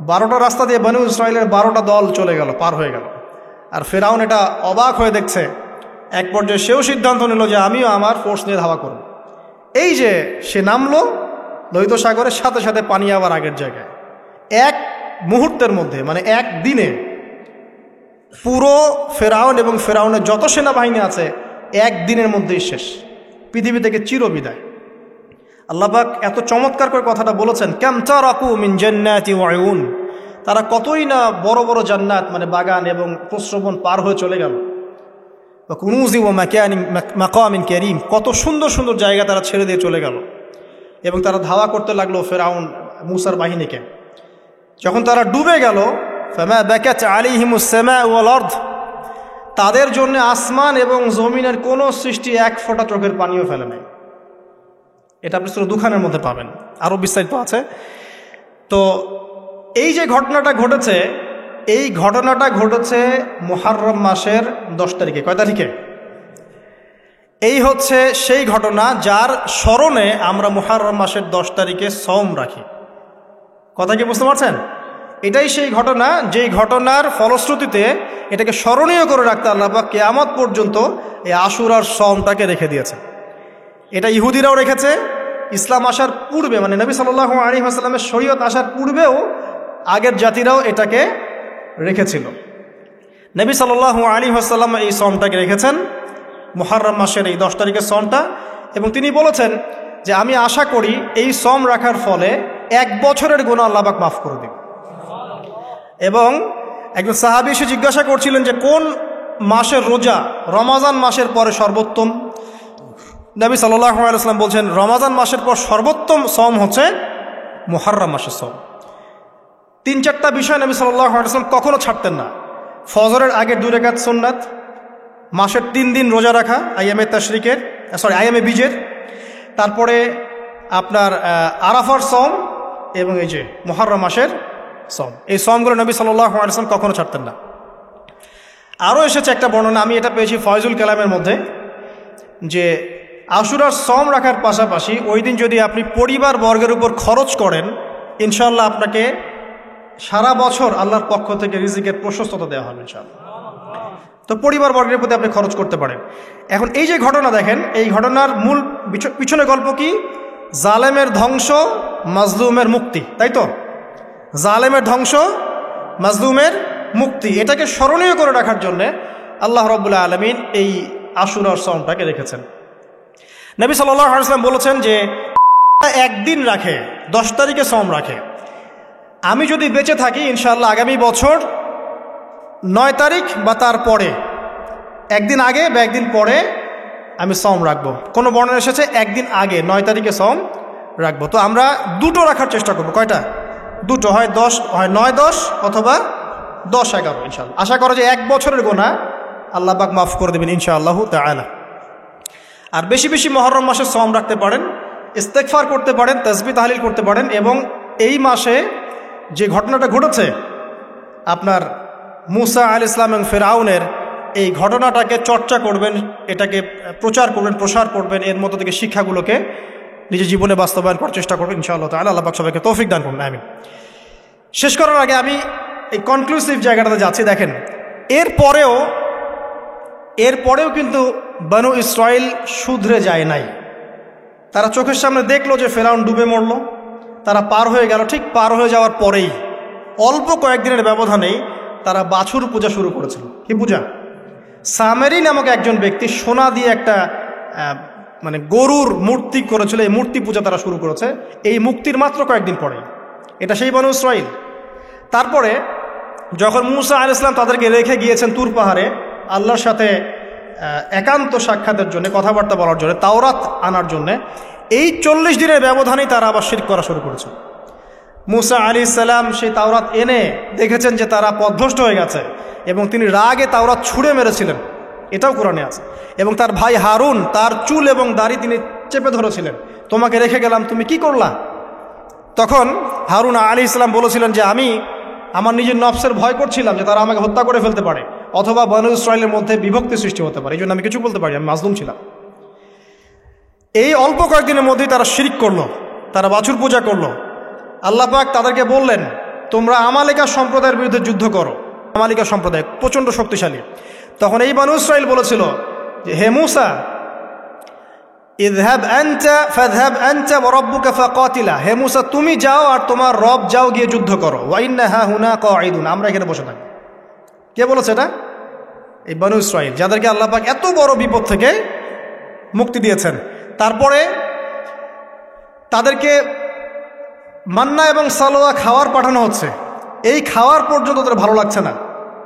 12টা রাস্তা দিয়ে বনু ইসরাইলের 12টা দল চলে গেল, পার হয়ে গেল। আর ফেরাউন এটা অবাক হয়ে দেখছে। এক পর্যায়ে সেও সিদ্ধান্ত নিল যে আমিও আমার ফোর্স নিয়ে ধাওয়া করব। এই যে সে নামলো লোহিত সাগরের, সাথে সাথে পানি আবার আগের জায়গায়। এক মুহূর্তের মধ্যে, মানে এক দিনে পুরো ফেরাউন এবং ফেরাউনের যত সেনাবাহিনী আছে একদিনের মধ্যেই শেষ, পৃথিবী থেকে চিরবিদায়। আল্লাহ পাক এত চমৎকার করে কথাটা বলেছেন, কাম তারাকু মিন জান্নাতি ওয়া উয়ুন, তারা কতই না বড় বড় জান্নাত, মানে বাগান এবং প্রস্রবণ পার হয়ে চলে গেল। ওয়া কুনুজি ওয়া মাকামিন কারীম, কত সুন্দর সুন্দর জায়গা তারা ছেড়ে দিয়ে চলে গেল। এবং তারা ধাওয়া করতে লাগলো ফেরাউন মুসার বাহিনীকে। যখন তারা ডুবে গেল, ফামা বাকাত আলাইহিমুস সামাউ ওয়াল আরদ, তাদের জন্য আসমান এবং জমিনের কোনো সৃষ্টি এক ফোঁটা চোখের পানিও ফেলে নাই। এটা আপনি সূরা দুখানের মধ্যে পাবেন, আরও বিস্তারিত আছে। তো এই যে ঘটনাটা ঘটেছে, এই ঘটনাটা ঘটেছে মুহররম মাসের 10 তারিখে। কয় তারিখে? এই হচ্ছে সেই ঘটনা যার স্মরণে আমরা মুহররম মাসের 10 তারিখে সওম রাখি। কথা কি বুঝতে পারছেন? এটাই সেই ঘটনা, যেই ঘটনার ফলশ্রুতিতে এটাকে স্মরণীয় করে রাখতে আল্লাহ পাক কিয়ামত পর্যন্ত এই আশুরার সওমটাকে রেখে দিয়েছে। এটা ইহুদিরাও রেখেছে, ইসলাম আসার পূর্বে, মানে নবী সাল্লাল্লাহু আলাইহি ওয়াসাল্লামের শরীয়ত আসার পূর্বেও আগের জাতিরাও এটাকে রেখেছিল। নবী সাল্লাল্লাহু আলাইহি ওয়াসাল্লাম এই সওমটাকে রেখেছেন, মুহররম মাসের এই 10 তারিখের সওমটা। এবং তিনি বলেছেন যে আমি আশা করি এই সওম রাখার ফলে 1 বছরের গুনাহ আল্লাহ পাক মাফ করে দিবেন। এবং একজন সাহাবী এসে জিজ্ঞাসা করছিলেন যে কোন মাসের রোজা রমাজান মাসের পরে সর্বোত্তম। নবী সাল্লাল্লাহু আলাইহি ওয়াসাল্লাম বলছেন রমাজান মাসের পর সর্বোত্তম সওম হচ্ছে মুহররম মাসের সওম। 3-4টা বিষয় নবী সাল্লাল্লাহু আলাইহি ওয়াসাল্লাম কখনো ছাড়তেন না। ফজরের আগে 2 রাকাত সুন্নাত, মাসের 3 দিন রোজা রাখা, আইয়ামে বীজের, তারপরে আপনার আরাফার সওম এবং এই যে মুহররম মাসের সওম। এই সওমগুলো নবী সাল্লাল্লাহু আলাইহি ওয়াসাল্লাম কখনো ছাড়তেন না। আরও এসেছে একটা বর্ণনা, আমি এটা পেয়েছি ফয়জুল কালামের মধ্যে, যে আশুরার সওম রাখার পাশাপাশি ওই দিন যদি আপনি পরিবার বর্গের উপর খরচ করেন, ইনশাআল্লাহ আপনাকে সারা বছর আল্লাহর পক্ষ থেকে রিজিকের প্রশস্ততা দেওয়া হবে ইনশাআল্লাহ। তো পরিবার বর্গের প্রতি আপনি খরচ করতে পারেন। এখন এই যে ঘটনা দেখেন, এই ঘটনার মূল পিছনে গল্প কি? জালেমের ধ্বংস, মাজলুমের মুক্তি, তাই তো? জালেমের ধ্বংস, মাজলুমের মুক্তি, এটাকে স্মরণীয় করে রাখার জন্যে আল্লাহ রাব্বুল আলামিন এই আশুরার সওমটাকে রেখেছেন। নবী সাল্লাল্লাহু আলাইহি ওয়াসাল্লাম বলেছেন যে একদিন রাখে, 10 তারিখে সওম রাখে, আমি যদি বেঁচে থাকি ইনশাআল্লাহ আগামী বছর 9 তারিখ বা তার পরে, একদিন আগে বা একদিন পরে আমি সওম রাখবো। কোনো বর্ণনা এসেছে একদিন আগে 9 তারিখে সওম রাখবো। তো আমরা দুটো রাখার চেষ্টা করবো। কয়টা? দুটো, হয় 9-10 অথবা 10-11 ইনশাআল্লাহ। আশা করো যে 1 বছরের গোনা আল্লাহ পাক মাফ করে দেবেন ইনশাআল্লাহু তাআলা। আর বেশি বেশি মুহররম মাসে সওম রাখতে পারেন, ইস্তেগফার করতে পারেন, তাসবিহ তাহলিল করতে পারেন, এবং এই মাসে যে ঘটনাটা ঘটেছে আপনার মুসা আলাইহিস সালাম এবং ফিরআউনের, এই ঘটনাটাকে চর্চা করবেন, এটাকে প্রচার করবেন, প্রসার করবেন, এর মধ্য থেকে শিক্ষাগুলোকে নিজের জীবনে বাস্তবায়ন করার চেষ্টা করবেন ইনশাআল্লাহ তাআলা। আল্লাহ পাক সবাইকে তৌফিক দান করুন, আমিন। শেষ করার আগে আমি এই কনক্লুসিভ জায়গাটাতে যাচ্ছি। দেখেন, এরপরেও কিন্তু বনু ইসরাইল শুধরে যায় নাই। তারা চোখের সামনে দেখলো যে ফেরাউন ডুবে মরল, তারা পার হয়ে গেল। ঠিক পার হয়ে যাওয়ার পরেই অল্প কয়েকদিনের ব্যবধানেই তারা বাছুর পূজা শুরু করেছিল। কি পূজা? সামেরি নামক একজন ব্যক্তি সোনা দিয়ে একটা মানে গরুর মূর্তি করেছিল, এই মূর্তি পূজা তারা শুরু করেছে এই মুক্তির মাত্র কয়েকদিন পরে। এটা সেই বনু ইসরাইল। তারপরে যখন মুসা আলাইহিস সালাম তাদেরকে রেখে গিয়েছেন তুর পাহাড়ে আল্লাহর সাথে একান্ত সাক্ষাতের জন্য, কথাবার্তা বলার জন্য, তাওরাত আনার জন্য, এই 40 দিনের ব্যবধানেই তারা আবার শিরক করা শুরু করেছে। মুসা আলাইহিস সালাম সেই তাওরাত এনে দেখেছেন যে তারা পথভ্রষ্ট হয়ে গেছে, এবং তিনি রাগে তাওরাত ছুঁড়ে মেরেছিলেন, এটাও কোরআনে আছে। এবং তার ভাই হারুন তার চুল এবং দাড়ি তিনি চেপে ধরেছিলেন, তোমাকে রেখে গেলাম, তুমি কি করলা? তখন হারুন আলাইহিস সালাম বলেছিলেন যে আমি আমার নিজের নফসের ভয় করছিলাম যে তারা আমাকে হত্যা করে ফেলতে পারে, অথবা বনু ইসরাইলের মধ্যে বিভক্তি সৃষ্টি হতে পারে, এই জন্য আমি কিছু বলতে পারি, আমি মাজলুম ছিলাম। এই অল্প কয়েকদিনের মধ্যেই তারা শিরক করলো, তারা বাছুর পূজা করলো। আল্লাহ পাক তাদেরকে বললেন, তোমরা আমালিকা সম্প্রদায়ের বিরুদ্ধে যুদ্ধ করো। আমালিকা সম্প্রদায় প্রচণ্ড শক্তিশালী। তখন এই বনু ইসরাইল বলেছিল যে হে মুসা, ইযহাব আনতা ফাযহাব আনতা ওয়া রাব্বুকা ফাকাতিলা, হে মুসা তুমি যাও আর তোমার রব যাও গিয়ে যুদ্ধ করো। ওয়া ইন্না হাহুনা কাঈদুন, আমরা এখানে বসে থাকি। কে বলেছে এটা? এই বনু ইসরাইল, যাদেরকে আল্লাহ পাক এত বড় বিপদ থেকে মুক্তি দিয়েছেন। তারপরে তাদেরকে মান্না এবং সালোয়া খাওয়ার পাঠানো হচ্ছে, এই খাওয়ার পর্যন্ত তাদের ভালো লাগছে না।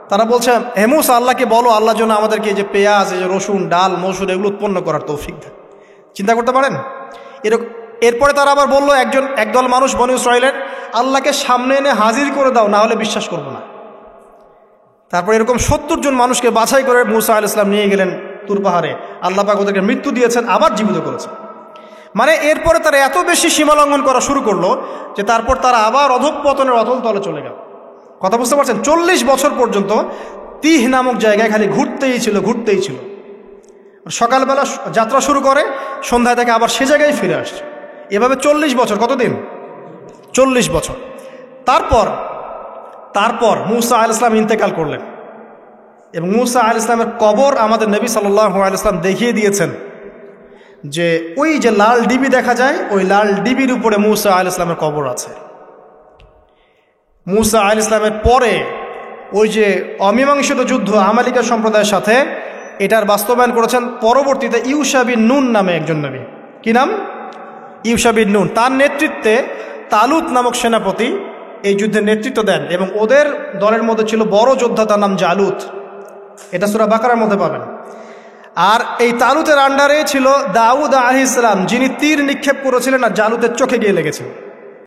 তারা বলছে হে মুসা, আল্লাহকে বলো আল্লাহর জন্য আমাদেরকে এই যে পেঁয়াজ, এই যে রসুন, ডাল, মসুর এগুলো উৎপন্ন করার তৌফিক দেন। চিন্তা করতে পারেন এরপরে তারা আবার বললো একদল মানুষ বনু ইসরাইলের, আল্লাহকে সামনে এনে হাজির করে দাও, না হলে বিশ্বাস করবো না। তারপর এরকম 70 জন মানুষকে বাছাই করে মুসা আলাইহিস সালাম নিয়ে গেলেন তুর পাহাড়ে। আল্লাহ পাক ওদেরকে মৃত্যু দিয়েছেন, আবার জীবিত করেছেন। মানে এরপরে তারা এত বেশি সীমালঙ্ঘন করা শুরু করলো যে তারপর তারা আবার অধঃপতনের অতল তলে চলে গেল। কথা বুঝতে পারছেন? 40 বছর পর্যন্ত তিহ নামক জায়গায় খালি ঘুরতেই ছিল। সকালবেলা যাত্রা শুরু করে, সন্ধ্যায় থেকে আবার সে জায়গায় ফিরে আসছে। এভাবে 40 বছর। কতদিন? 40 বছর। তারপর মুসা আলাইহিস সালাম ইন্তেকাল করলেন, এবং মুসা আলাইহিস সালামের কবর আমাদের নবী সাল্লাল্লাহু আলাইহি ওয়াসাল্লাম দেখিয়ে দিয়েছেন যে ওই যে লাল ডিবি দেখা যায়, ওই লাল ডিবির উপরে মুসা আলাইহিস সালামের কবর আছে। মুসা আলাইহিস সালামের পরে ওই যে অমীমাংসিত যুদ্ধ আমালিকা সম্প্রদায়ের সাথে, এটার বাস্তবায়ন করেছেন পরবর্তীতে ইউশা বিন নুন নামে একজন নবী। কি নাম? ইউশা বিন নুন। তার নেতৃত্বে তালুত নামক সেনাপতি এই যুদ্ধের নেতৃত্ব দেন, এবং ওদের দলের মধ্যে ছিল বড় যোদ্ধা, তার নাম জালুত। এটা সূরা বাকারার মধ্যে পাবেন। আর এই তালুতের আন্ডারে ছিল দাউদ আলাইহিস সালাম, যিনি তীর নিক্ষেপ করেছিলেন আর জালুতের চোখে গিয়ে লেগেছিল।